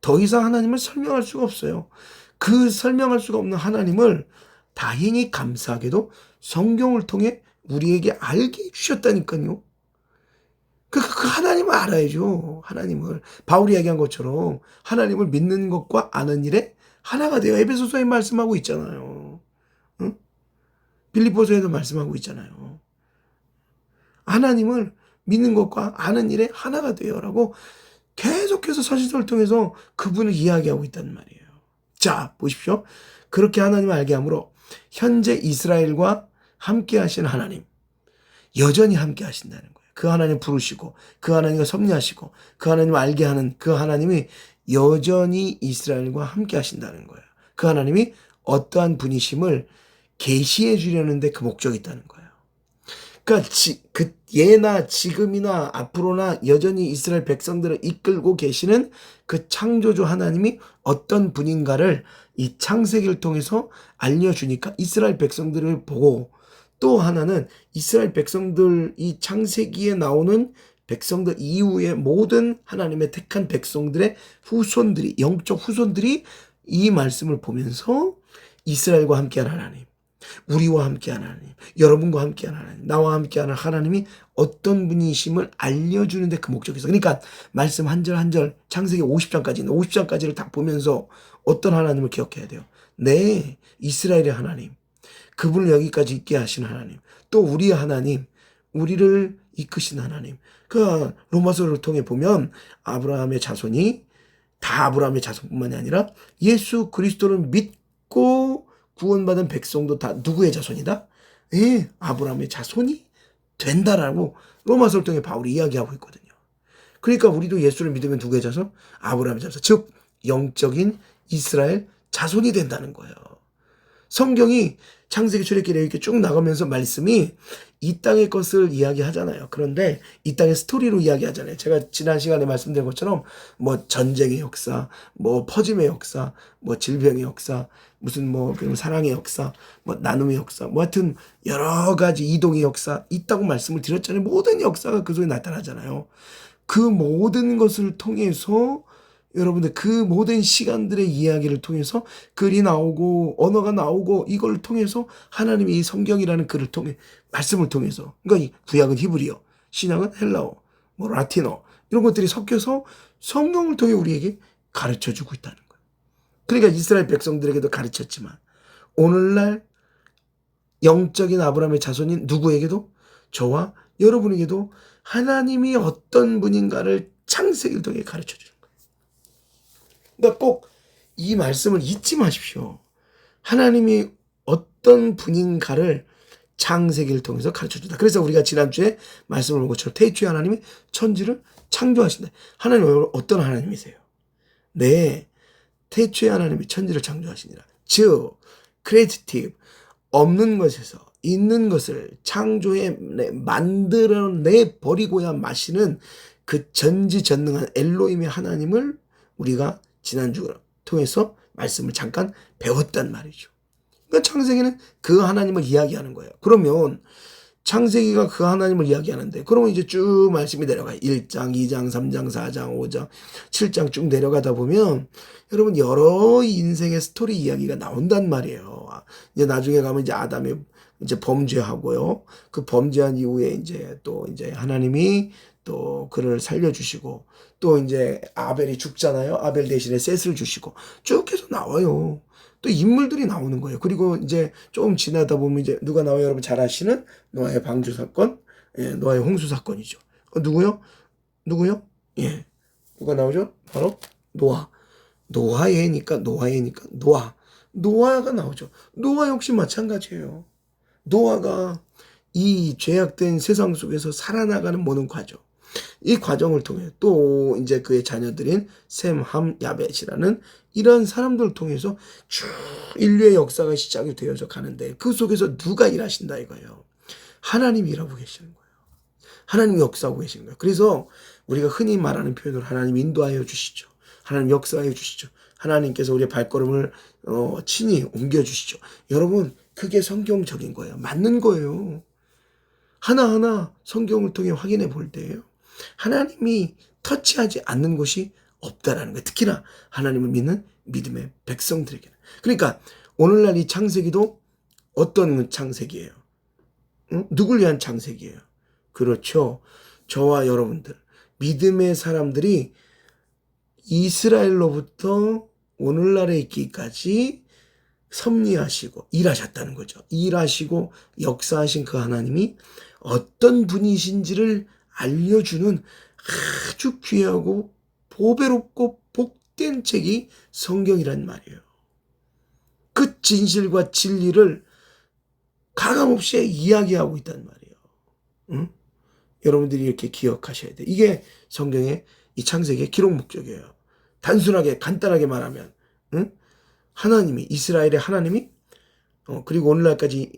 더 이상 하나님을 설명할 수가 없어요. 그 설명할 수가 없는 하나님을 다행히 감사하게도 성경을 통해 우리에게 알게 해주셨다니까요. 그 하나님을 알아야죠. 하나님을. 바울이 얘기한 것처럼 하나님을 믿는 것과 아는 일에 하나가 돼요. 에베소서에 말씀하고 있잖아요. 응? 빌립보서에도 말씀하고 있잖아요. 하나님을 믿는 것과 아는 일에 하나가 돼요라고 계속해서 서신서를 통해서 그분을 이야기하고 있단 말이에요. 자, 보십시오. 그렇게 하나님을 알게 함으로 현재 이스라엘과 함께 하시는 하나님, 여전히 함께 하신다는 거예요. 그 하나님 부르시고 그 하나님과 섭리하시고 그 하나님을 알게 하는 그 하나님이 여전히 이스라엘과 함께 하신다는 거예요. 그 하나님이 어떠한 분이심을 계시해 주려는 데 그 목적이 있다는 거예요. 그러니까 예나 지금이나 앞으로나 여전히 이스라엘 백성들을 이끌고 계시는 그 창조주 하나님이 어떤 분인가를 이 창세기를 통해서 알려주니까 이스라엘 백성들을 보고, 또 하나는 이스라엘 백성들, 이 창세기에 나오는 백성들 이후에 모든 하나님의 택한 백성들의 후손들이, 영적 후손들이 이 말씀을 보면서 이스라엘과 함께한 하나님, 우리와 함께한 하나님, 여러분과 함께한 하나님, 나와 함께하는 하나님이 어떤 분이심을 알려주는데 그 목적이 있어. 그러니까 말씀 한 절 한 절 창세기 50장까지 있는 50장까지를 다 보면서 어떤 하나님을 기억해야 돼요. 네, 이스라엘의 하나님, 그분을 여기까지 있게 하신 하나님, 또 우리의 하나님, 우리를 이끄신 하나님. 그 로마서를 통해 보면 아브라함의 자손이 다 아브라함의 자손뿐만이 아니라 예수 그리스도를 믿고 구원받은 백성도 다 누구의 자손이다? 예, 아브라함의 자손이 된다라고 로마서를 통해 바울이 이야기하고 있거든요. 그러니까 우리도 예수를 믿으면 누구의 자손? 아브라함의 자손. 즉 영적인 이스라엘 자손이 된다는 거예요. 성경이 창세기 출애굽기 이렇게 쭉 나가면서 말씀이 이 땅의 것을 이야기하잖아요. 그런데 이 땅의 스토리로 이야기하잖아요. 제가 지난 시간에 말씀드린 것처럼 뭐 전쟁의 역사, 뭐 퍼짐의 역사, 뭐 질병의 역사, 무슨 뭐 사랑의 역사, 뭐 나눔의 역사, 뭐 하여튼 여러 가지 이동의 역사 있다고 말씀을 드렸잖아요. 모든 역사가 그 속에 나타나잖아요. 그 모든 것을 통해서 여러분들 그 모든 시간들의 이야기를 통해서 글이 나오고 언어가 나오고 이걸 통해서 하나님이 이 성경이라는 글을 통해 말씀을 통해서, 그러니까 이 구약은 히브리어, 신약은 헬라어, 뭐 라틴어 이런 것들이 섞여서 성경을 통해 우리에게 가르쳐주고 있다는 거예요. 그러니까 이스라엘 백성들에게도 가르쳤지만 오늘날 영적인 아브라함의 자손인 누구에게도, 저와 여러분에게도 하나님이 어떤 분인가를 창세기를 통해 가르쳐주는 거예요. 그러니까 꼭 이 말씀을 잊지 마십시오. 하나님이 어떤 분인가를 창세기를 통해서 가르쳐준다. 그래서 우리가 지난주에 말씀을 본 것처럼 태초에 하나님이 천지를 창조하신다. 하나님은 어떤 하나님이세요? 네, 태초에 하나님이 천지를 창조하시니라. 즉 크리에이티브, 없는 것에서 있는 것을 창조해 만들어내 버리고야 마시는 그 전지전능한 엘로힘의 하나님을 우리가 지난주 통해서 말씀을 잠깐 배웠단 말이죠. 그러니까 창세기는 그 하나님을 이야기하는 거예요. 그러면 창세기가 그 하나님을 이야기하는데, 그러면 이제 쭉 말씀이 내려가요. 1장, 2장, 3장, 4장, 5장, 7장 쭉 내려가다 보면 여러분 여러 인생의 스토리 이야기가 나온단 말이에요. 이제 나중에 가면 이제 아담이 이제 범죄하고요. 그 범죄한 이후에 이제 또 이제 하나님이 또 그를 살려주시고, 또 이제 아벨이 죽잖아요. 아벨 대신에 셋을 주시고 쭉 해서 나와요. 또 인물들이 나오는 거예요. 그리고 이제 조금 지나다 보면 이제 누가 나와요? 여러분 잘 아시는 노아의 방주 사건, 예, 노아의 홍수 사건이죠. 누구요? 누구요? 예, 누가 나오죠? 바로 노아. 노아가 나오죠. 노아 역시 마찬가지예요. 노아가 이 죄악된 세상 속에서 살아나가는 모든 과정, 이 과정을 통해 또 이제 그의 자녀들인 셈, 함, 야벳이라는 이런 사람들을 통해서 쭉 인류의 역사가 시작이 되어져 가는데, 그 속에서 누가 일하신다 이거예요. 하나님이 일하고 계시는 거예요. 하나님이 역사하고 계시는 거예요. 그래서 우리가 흔히 말하는 표현으로 하나님 인도하여 주시죠. 하나님 역사하여 주시죠. 하나님께서 우리의 발걸음을 친히 옮겨주시죠. 여러분, 그게 성경적인 거예요. 맞는 거예요. 하나하나 성경을 통해 확인해 볼 때예요. 하나님이 터치하지 않는 곳이 없다라는 거예요. 특히나 하나님을 믿는 믿음의 백성들에게는. 그러니까 오늘날 이 창세기도 어떤 창세기예요? 응? 누굴 위한 창세기예요? 그렇죠. 저와 여러분들, 믿음의 사람들이 이스라엘로부터 오늘날에 있기까지 섭리하시고 일하셨다는 거죠. 일하시고 역사하신 그 하나님이 어떤 분이신지를 알려주는 아주 귀하고 보배롭고 복된 책이 성경이란 말이에요. 그 진실과 진리를 가감없이 이야기하고 있단 말이에요. 응? 여러분들이 이렇게 기억하셔야 돼요. 이게 성경의 이 창세기의 기록 목적이에요. 단순하게 간단하게 말하면, 응? 하나님이, 이스라엘의 하나님이, 그리고 오늘날까지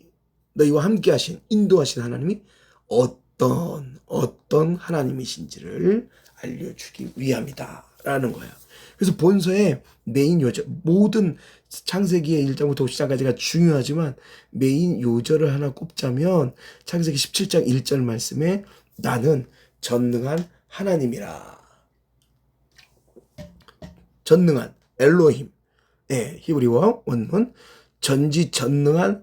너희와 함께 하신, 인도하신 하나님이 어떤 하나님이신지를 알려주기 위함이다 라는 거예요. 그래서 본서의 메인 요절, 모든 창세기의 1장부터 5장까지가 중요하지만 메인 요절을 하나 꼽자면 창세기 17장 1절 말씀에 나는 전능한 하나님이라. 전능한 엘로힘, 예, 히브리어 원문 전지전능한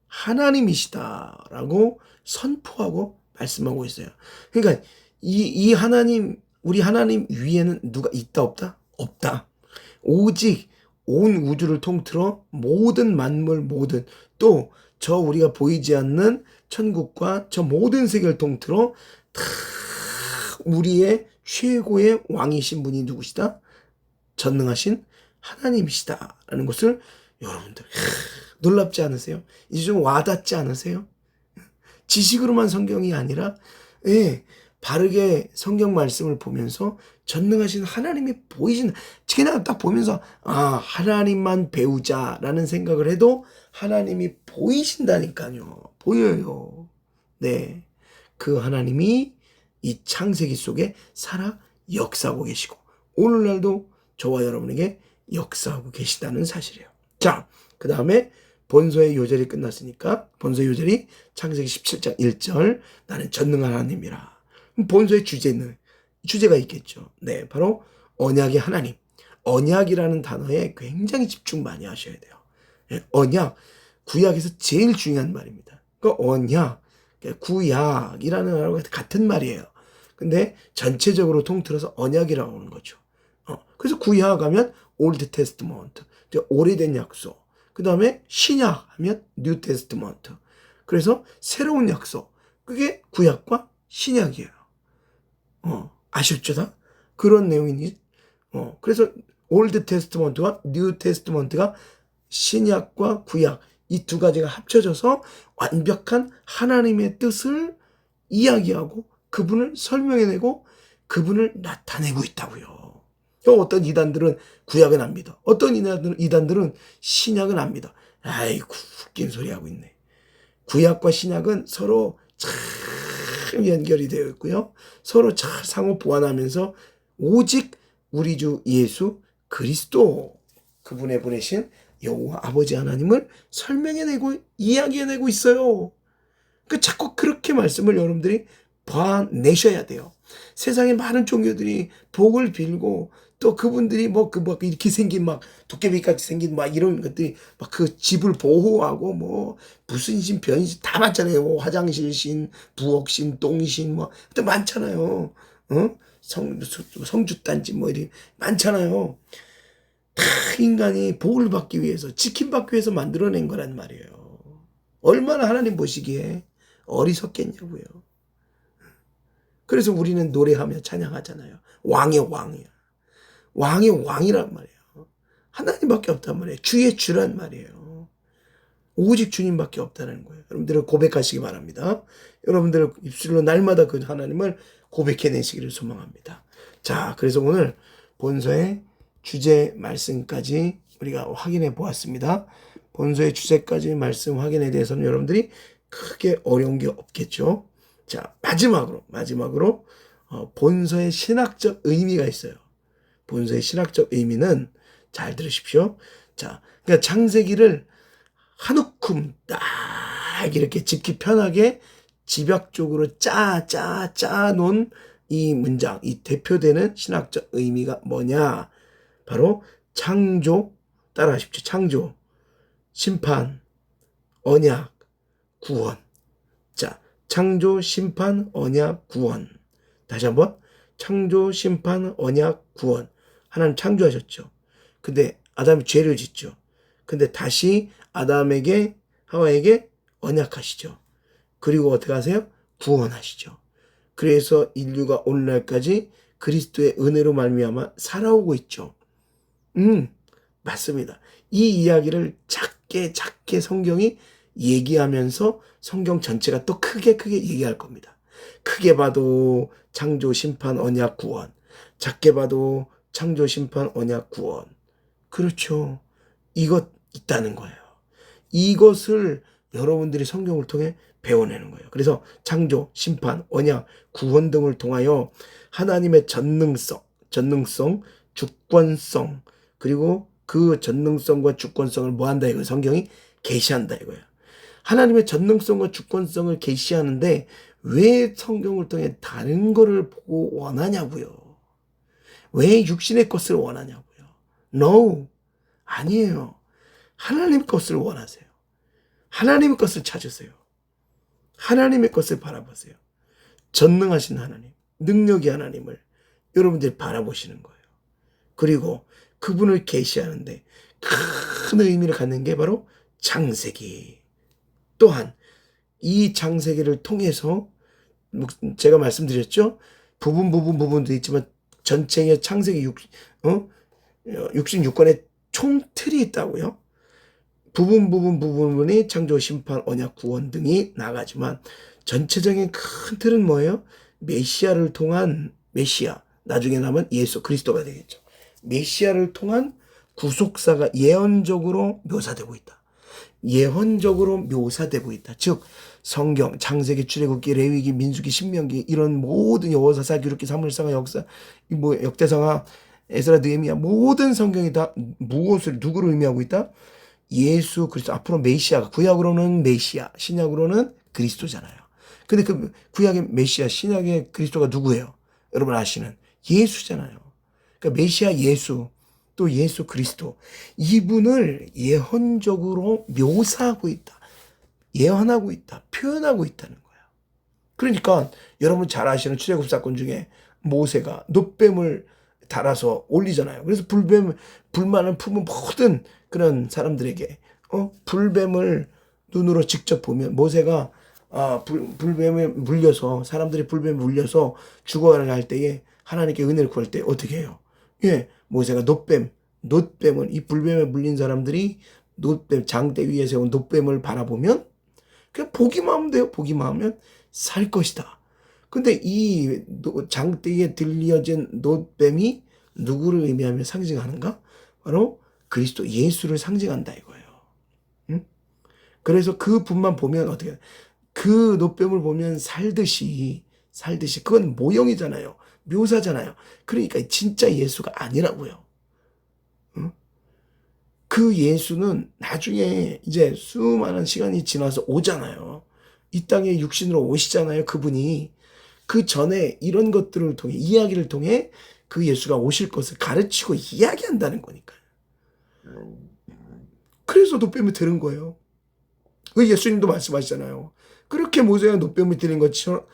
하나님이시다라고 선포하고 말씀하고 있어요. 그러니까 이 하나님, 우리 하나님 위에는 누가 있다 없다? 없다. 오직 온 우주를 통틀어 모든 만물, 모든 또 저 우리가 보이지 않는 천국과 저 모든 세계를 통틀어 다 우리의 최고의 왕이신 분이 누구시다? 전능하신 하나님이시다라는 것을 여러분들 놀랍지 않으세요? 이제 좀 와닿지 않으세요? 지식으로만 성경이 아니라, 예, 바르게 성경 말씀을 보면서 전능하신 하나님이 보이신, 그냥 딱 보면서 하나님만 배우자라는 생각을 해도 하나님이 보이신다니까요. 보여요. 네, 그 하나님이 이 창세기 속에 살아 역사하고 계시고 오늘날도 저와 여러분에게 역사하고 계시다는 사실이에요. 자, 그 다음에 본서의 요절이 끝났으니까 본서의 요절이 창세기 17장 1절 나는 전능한 하나님이라. 본서의 주제가 있겠죠. 네, 바로 언약의 하나님. 언약이라는 단어에 굉장히 집중 많이 하셔야 돼요. 네, 언약, 구약에서 제일 중요한 말입니다. 그 언약, 구약이라는 말과 같은 말이에요. 근데 전체적으로 통틀어서 언약이라고 하는 거죠. 그래서 구약 하면 올드 테스트먼트, 오래된 약속. 그 다음에 신약 하면 뉴 테스트먼트. 그래서 새로운 약속. 그게 구약과 신약이에요. 아셨죠? 다? 그런 내용이니. 그래서 올드 테스트먼트와 뉴 테스트먼트가 신약과 구약 이 두 가지가 합쳐져서 완벽한 하나님의 뜻을 이야기하고 그분을 설명해내고 그분을 나타내고 있다고요. 어떤 이단들은 구약은 안 믿어. 어떤 이단들은 신약은 안 믿어. 아이고, 웃긴 소리 하고 있네. 구약과 신약은 서로 참 연결이 되어 있고요. 서로 잘 상호 보완하면서 오직 우리 주 예수 그리스도, 그분의 보내신 여호와 아버지 하나님을 설명해내고 이야기해내고 있어요. 그 자꾸 그렇게 말씀을 여러분들이 봐내셔야 돼요. 세상에 많은 종교들이 복을 빌고 또 그분들이 뭐 이렇게 생긴 막 도깨비같이 생긴 막 이런 것들이 막 그 집을 보호하고 뭐 무슨 신 변신 다 많잖아요. 뭐 화장실 신, 부엌 신, 똥신 뭐 또 많잖아요. 어? 성주단지 뭐 이런 많잖아요. 다 인간이 복을 받기 위해서 치킨받기 위해서 만들어낸 거란 말이에요. 얼마나 하나님 보시기에 어리석겠냐고요. 그래서 우리는 노래하며 찬양하잖아요. 왕의 왕이야. 왕의 왕이란 말이에요. 하나님밖에 없단 말이에요. 주의 주란 말이에요. 오직 주님밖에 없다는 거예요. 여러분들은 고백하시기 바랍니다. 여러분들 입술로 날마다 그 하나님을 고백해내시기를 소망합니다. 자, 그래서 오늘 본서의 주제 말씀까지 우리가 확인해 보았습니다. 본서의 주제까지 말씀 확인에 대해서는 여러분들이 크게 어려운 게 없겠죠. 자, 마지막으로 본서의 신학적 의미가 있어요. 본서의 신학적 의미는 잘 들으십시오. 자, 그러니까 창세기를 한 움큼 딱 이렇게 듣기 편하게 집약적으로 짜 놓은 이 문장, 이 대표되는 신학적 의미가 뭐냐? 바로 창조, 따라하십시오. 창조, 심판, 언약, 구원. 자, 창조, 심판, 언약, 구원. 다시 한번. 창조, 심판, 언약, 구원. 하나님 창조하셨죠. 근데 아담이 죄를 짓죠. 근데 다시 아담에게, 하와에게 언약하시죠. 그리고 어떻게 하세요? 구원하시죠. 그래서 인류가 오늘날까지 그리스도의 은혜로 말미암아 살아오고 있죠. 맞습니다. 이 이야기를 작게 성경이 얘기하면서 성경 전체가 또 크게 얘기할 겁니다. 크게 봐도 창조, 심판, 언약, 구원. 작게 봐도 창조, 심판, 언약, 구원. 그렇죠. 이것 있다는 거예요. 이것을 여러분들이 성경을 통해 배워내는 거예요. 그래서 창조, 심판, 언약, 구원 등을 통하여 하나님의 전능성, 주권성, 그리고 그 전능성과 주권성을 뭐한다 이거예요. 성경이 계시한다 이거예요. 하나님의 전능성과 주권성을 계시하는데 왜 성경을 통해 다른 거를 보고 원하냐고요. 왜 육신의 것을 원하냐고요. No, 아니에요. 하나님 것을 원하세요. 하나님의 것을 찾으세요. 하나님의 것을 바라보세요. 전능하신 하나님, 능력의 하나님을 여러분들이 바라보시는 거예요. 그리고 그분을 계시하는데 큰 의미를 갖는 게 바로 창세기. 또한 이 창세기를 통해서 제가 말씀드렸죠. 부분도 있지만 전체의 창세기 66권의 총틀이 있다고요. 부분이 창조, 심판, 언약, 구원 등이 나가지만 전체적인 큰 틀은 뭐예요? 메시아를 통한 메시아, 나중에 남은 예수 그리스도가 되겠죠. 메시아를 통한 구속사가 예언적으로 묘사되고 있다. 즉 성경, 창세기, 출애굽기, 레위기, 민수기, 신명기 이런 모든 여호사사, 기록기, 사무엘사가, 역사, 역대상하, 에스라, 느헤미야 모든 성경이 다 누구를 의미하고 있다? 예수 그리스도. 앞으로 메시아가, 구약으로는 메시아, 신약으로는 그리스도잖아요. 근데 그 구약의 메시아, 신약의 그리스도가 누구예요? 여러분 아시는 예수잖아요. 그러니까 메시아 예수, 또 예수 그리스도, 이분을 예언적으로 묘사하고 있다. 예언하고 있다. 표현하고 있다는 거예요. 그러니까 여러분 잘 아시는 출애굽 사건 중에 모세가 놋뱀을 달아서 올리잖아요. 그래서 불만을 품은 모든 그런 사람들에게 불뱀을 눈으로 직접 보면 모세가 불뱀에 물려서, 사람들이 불뱀에 물려서 죽어가는 할 때에 하나님께 은혜를 구할 때 어떻게 해요? 모세가 놋뱀을, 이 불뱀에 물린 사람들이 장대 위에 세운 놋뱀을 바라보면 그냥 보기만 하면 돼요. 보기만 하면 살 것이다. 근데 이 장대에 들려진 놋뱀이 누구를 의미하며 상징하는가? 바로 그리스도 예수를 상징한다 이거예요. 그래서 그 분만 보면 어떻게, 그 놋뱀을 보면 살듯이 그건 모형이잖아요. 묘사잖아요. 그러니까 진짜 예수가 아니라고요. 그 예수는 나중에 이제 수많은 시간이 지나서 오잖아요. 이 땅에 육신으로 오시잖아요. 그분이 그 전에 이런 것들을 통해 이야기를 통해 그 예수가 오실 것을 가르치고 이야기한다는 거니까요. 그래서 노뱀이 들은 거예요. 그 예수님도 말씀하시잖아요. 그렇게 모세가 노뱀이 들린 것처럼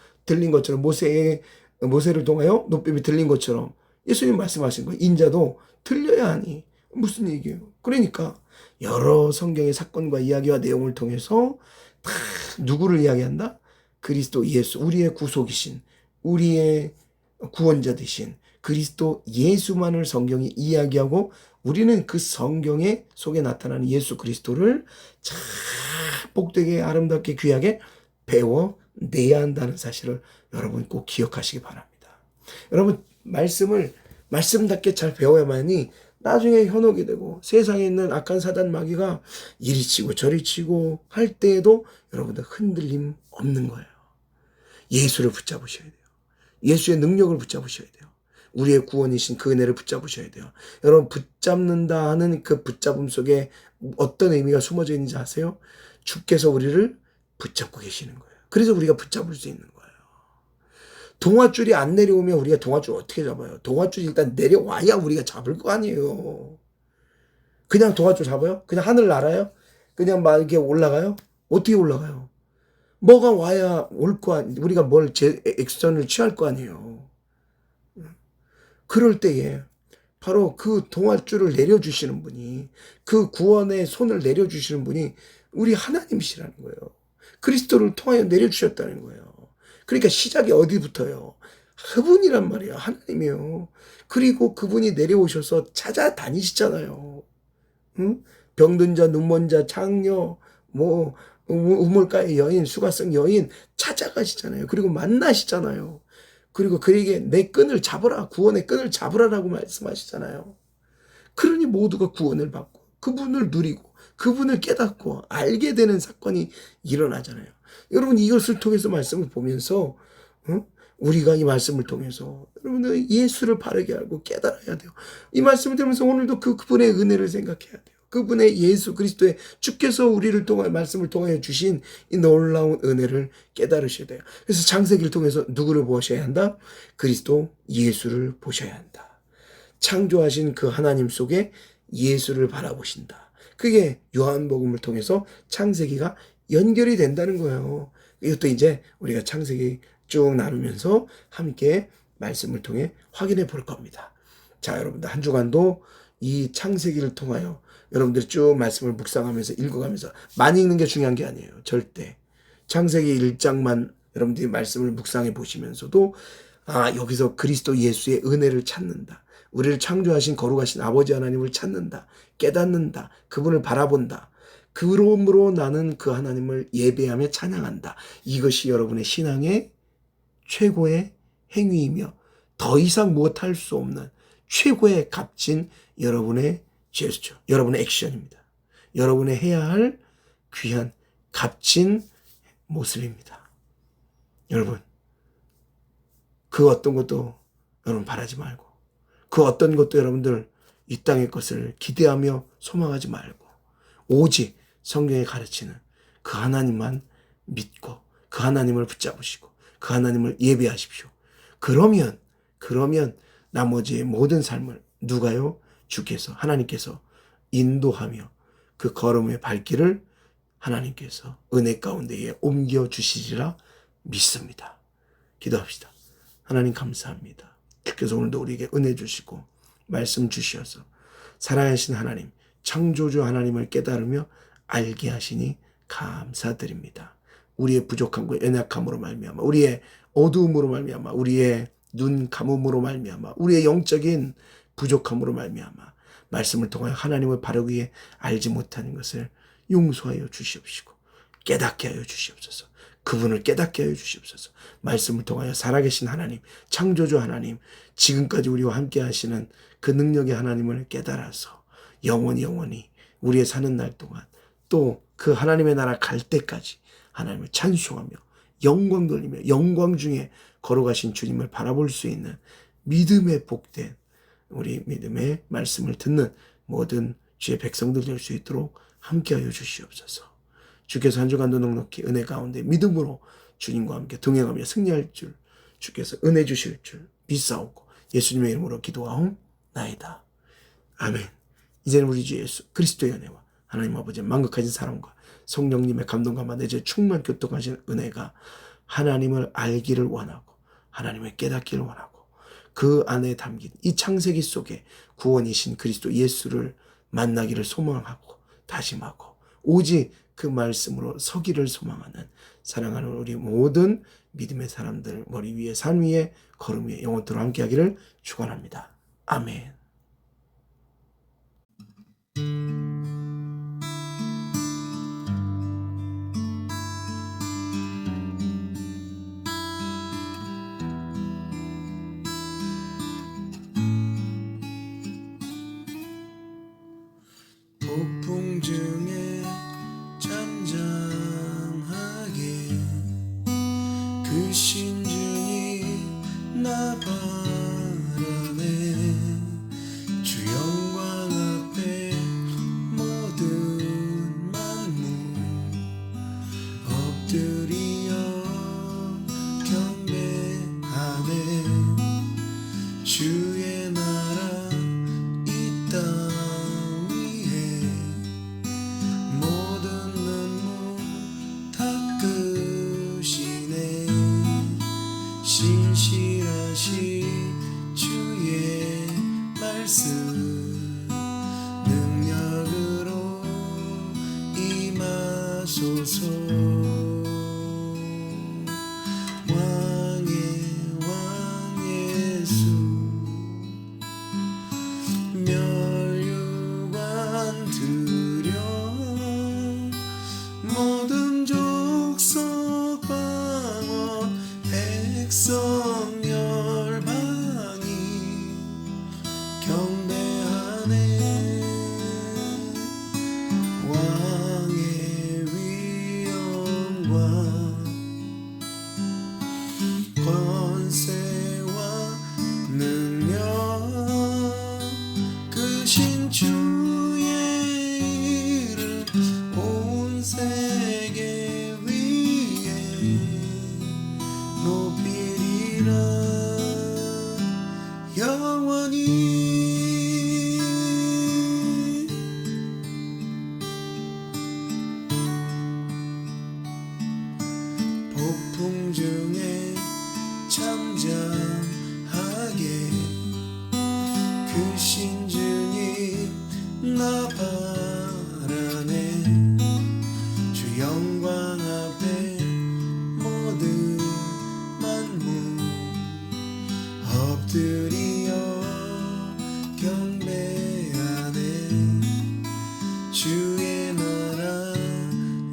모세를 통하여 노뱀이 들린 것처럼 예수님 말씀하신 거예요. 인자도 들려야 하니. 무슨 얘기예요? 그러니까 여러 성경의 사건과 이야기와 내용을 통해서 다 누구를 이야기한다? 그리스도 예수, 우리의 구속이신, 우리의 구원자 되신 그리스도 예수만을 성경이 이야기하고 우리는 그 성경에 속에 나타나는 예수 그리스도를 잘 복되게 아름답게 귀하게 배워내야 한다는 사실을 여러분 꼭 기억하시기 바랍니다. 여러분 말씀을 말씀답게 잘 배워야만이 나중에 현혹이 되고 세상에 있는 악한 사단 마귀가 이리 치고 저리 치고 할 때에도 여러분들 흔들림 없는 거예요. 예수를 붙잡으셔야 돼요. 예수의 능력을 붙잡으셔야 돼요. 우리의 구원이신 그 은혜를 붙잡으셔야 돼요. 여러분 붙잡는다 하는 그 붙잡음 속에 어떤 의미가 숨어져 있는지 아세요? 주께서 우리를 붙잡고 계시는 거예요. 그래서 우리가 붙잡을 수 있는 거예요. 동아줄이 안 내려오면 우리가 동아줄 어떻게 잡아요? 동아줄이 일단 내려와야 우리가 잡을 거 아니에요. 그냥 동아줄 잡아요? 그냥 하늘 날아요? 그냥 막 이렇게 올라가요? 어떻게 올라가요? 뭐가 와야 올 거 아니에요. 우리가 액션을 취할 거 아니에요. 그럴 때에 바로 그 동아줄을 내려주시는 분이 그 구원의 손을 내려주시는 분이 우리 하나님이시라는 거예요. 그리스도를 통하여 내려주셨다는 거예요. 그러니까 시작이 어디부터요? 그분이란 말이에요. 하나님이에요. 그리고 그분이 내려오셔서 찾아다니시잖아요. 응? 병든 자, 눈먼 자, 장녀, 우물가의 여인, 수가성 여인 찾아가시잖아요. 그리고 만나시잖아요. 그리고 그에게 내 끈을 잡으라, 구원의 끈을 잡으라라고 말씀하시잖아요. 그러니 모두가 구원을 받고 그분을 누리고 그분을 깨닫고 알게 되는 사건이 일어나잖아요. 여러분 이것을 통해서 말씀을 보면서 우리가 이 말씀을 통해서 여러분들 예수를 바르게 알고 깨달아야 돼요. 이 말씀을 들으면서 오늘도 그분의 은혜를 생각해야 돼요. 그분의 예수 그리스도의 주께서 우리를 통해 말씀을 통하여 주신 이 놀라운 은혜를 깨달으셔야 돼요. 그래서 창세기를 통해서 누구를 보셔야 한다? 그리스도 예수를 보셔야 한다. 창조하신 그 하나님 속에 예수를 바라보신다. 그게 요한복음을 통해서 창세기가 연결이 된다는 거예요. 이것도 이제 우리가 창세기 쭉 나누면서 함께 말씀을 통해 확인해 볼 겁니다. 자, 여러분들 한 주간도 이 창세기를 통하여 여러분들이 쭉 말씀을 묵상하면서 읽어가면서 많이 읽는 게 중요한 게 아니에요. 절대. 창세기 1장만 여러분들이 말씀을 묵상해 보시면서도 여기서 그리스도 예수의 은혜를 찾는다. 우리를 창조하신 거룩하신 아버지 하나님을 찾는다. 깨닫는다. 그분을 바라본다. 그러므로 나는 그 하나님을 예배하며 찬양한다. 이것이 여러분의 신앙의 최고의 행위이며 더 이상 못할 수 없는 최고의 값진 여러분의 제스처, 여러분의 액션입니다. 여러분의 해야 할 귀한 값진 모습입니다. 여러분, 그 어떤 것도 여러분 바라지 말고, 그 어떤 것도 여러분들 이 땅의 것을 기대하며 소망하지 말고, 오직 성경에 가르치는 그 하나님만 믿고 그 하나님을 붙잡으시고 그 하나님을 예배하십시오. 그러면 나머지의 모든 삶을 누가요? 주께서 하나님께서 인도하며 그 걸음의 발길을 하나님께서 은혜 가운데에 옮겨주시리라 믿습니다. 기도합시다. 하나님 감사합니다. 주께서 오늘도 우리에게 은혜 주시고 말씀 주시어서 살아계신 하나님, 창조주 하나님을 깨달으며 알게 하시니 감사드립니다. 우리의 부족함과 연약함으로 말미암아, 우리의 어두움으로 말미암아, 우리의 눈 감음으로 말미암아, 우리의 영적인 부족함으로 말미암아 말씀을 통하여 하나님을 바르게 알지 못하는 것을 용서하여 주시옵시고 깨닫게 하여 주시옵소서. 그분을 깨닫게 하여 주시옵소서. 말씀을 통하여 살아계신 하나님, 창조주 하나님, 지금까지 우리와 함께 하시는 그 능력의 하나님을 깨달아서 영원히 우리의 사는 날 동안 또 그 하나님의 나라 갈 때까지 하나님을 찬송하며 영광 돌리며 영광 중에 걸어가신 주님을 바라볼 수 있는 믿음에 복된 우리 믿음의 말씀을 듣는 모든 주의 백성들 될 수 있도록 함께하여 주시옵소서. 주께서 한 주간도 넉넉히 은혜 가운데 믿음으로 주님과 함께 동행하며 승리할 줄 주께서 은혜 주실 줄 믿사오고 예수님의 이름으로 기도하옵나이다. 아멘. 이제는 우리 주 예수 그리스도의 은혜와 하나님 아버지의 만극하신 사랑과 성령님의 감동과 내재 충만 교통하신 은혜가 하나님을 알기를 원하고 하나님을 깨닫기를 원하고 그 안에 담긴 이 창세기 속에 구원이신 그리스도 예수를 만나기를 소망하고 다짐하고 오직 그 말씀으로 서기를 소망하는 사랑하는 우리 모든 믿음의 사람들 머리 위에 산 위에 걸음 위에 영원토록 함께하기를 축원합니다. 아멘. 폭풍 중에 잠잠하게 그 신중이 나 바라네. 주 영광 앞에 모든 만물 엎드리어 경배하네. 주의 나라 이 땅 위에 모든 눈물 닦으시네. 신실하신 주의 말씀 능력으로 임하소서. 왕의 왕 예수 멸류관 드려 모든 족속 방언 백성 열방이 경배하네. 왕의 위엄과 권세와 능력 크신 주의 이름 온 세계 위에 높이리라 영원히. 폭풍 중에 잠잠하게 그 신중이 나 바라네. 주 영광 앞에 모든 만물 엎드리어 경배하네. 주의 나라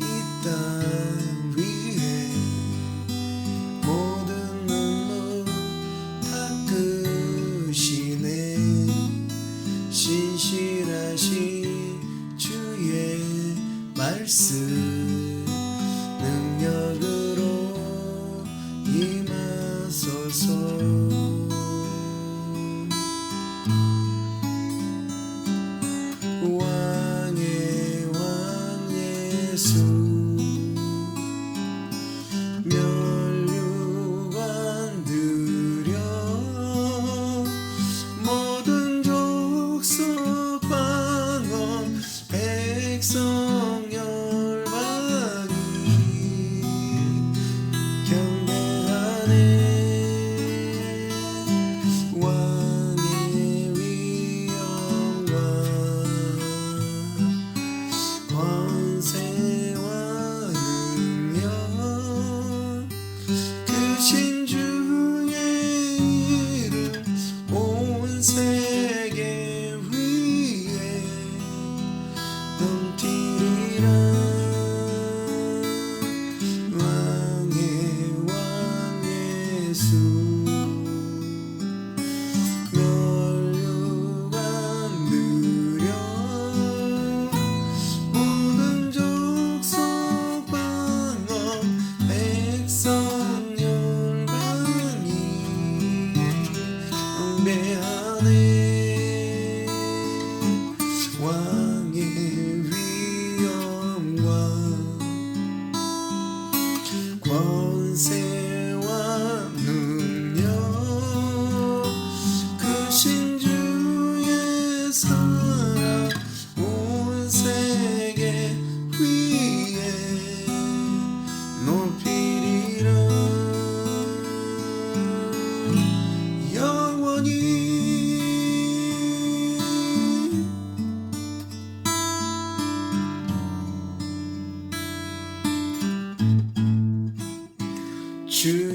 이 땅 위에 모든 눈물 닦으시네. 신실하신 주의 말씀 능력으로 임하소서. 왕의 왕 예수 멸류관 드려 모든 족속 방언 백성 열방이 경배하네. 왕의 위엄과 권세와 능력 크신 주의 이름 온 세계 위에 넘치리라. 왕의 왕 예수 멸류관 드려 모든 족속 방언 백성 열방이 경배하네. 왕의 위엄과 주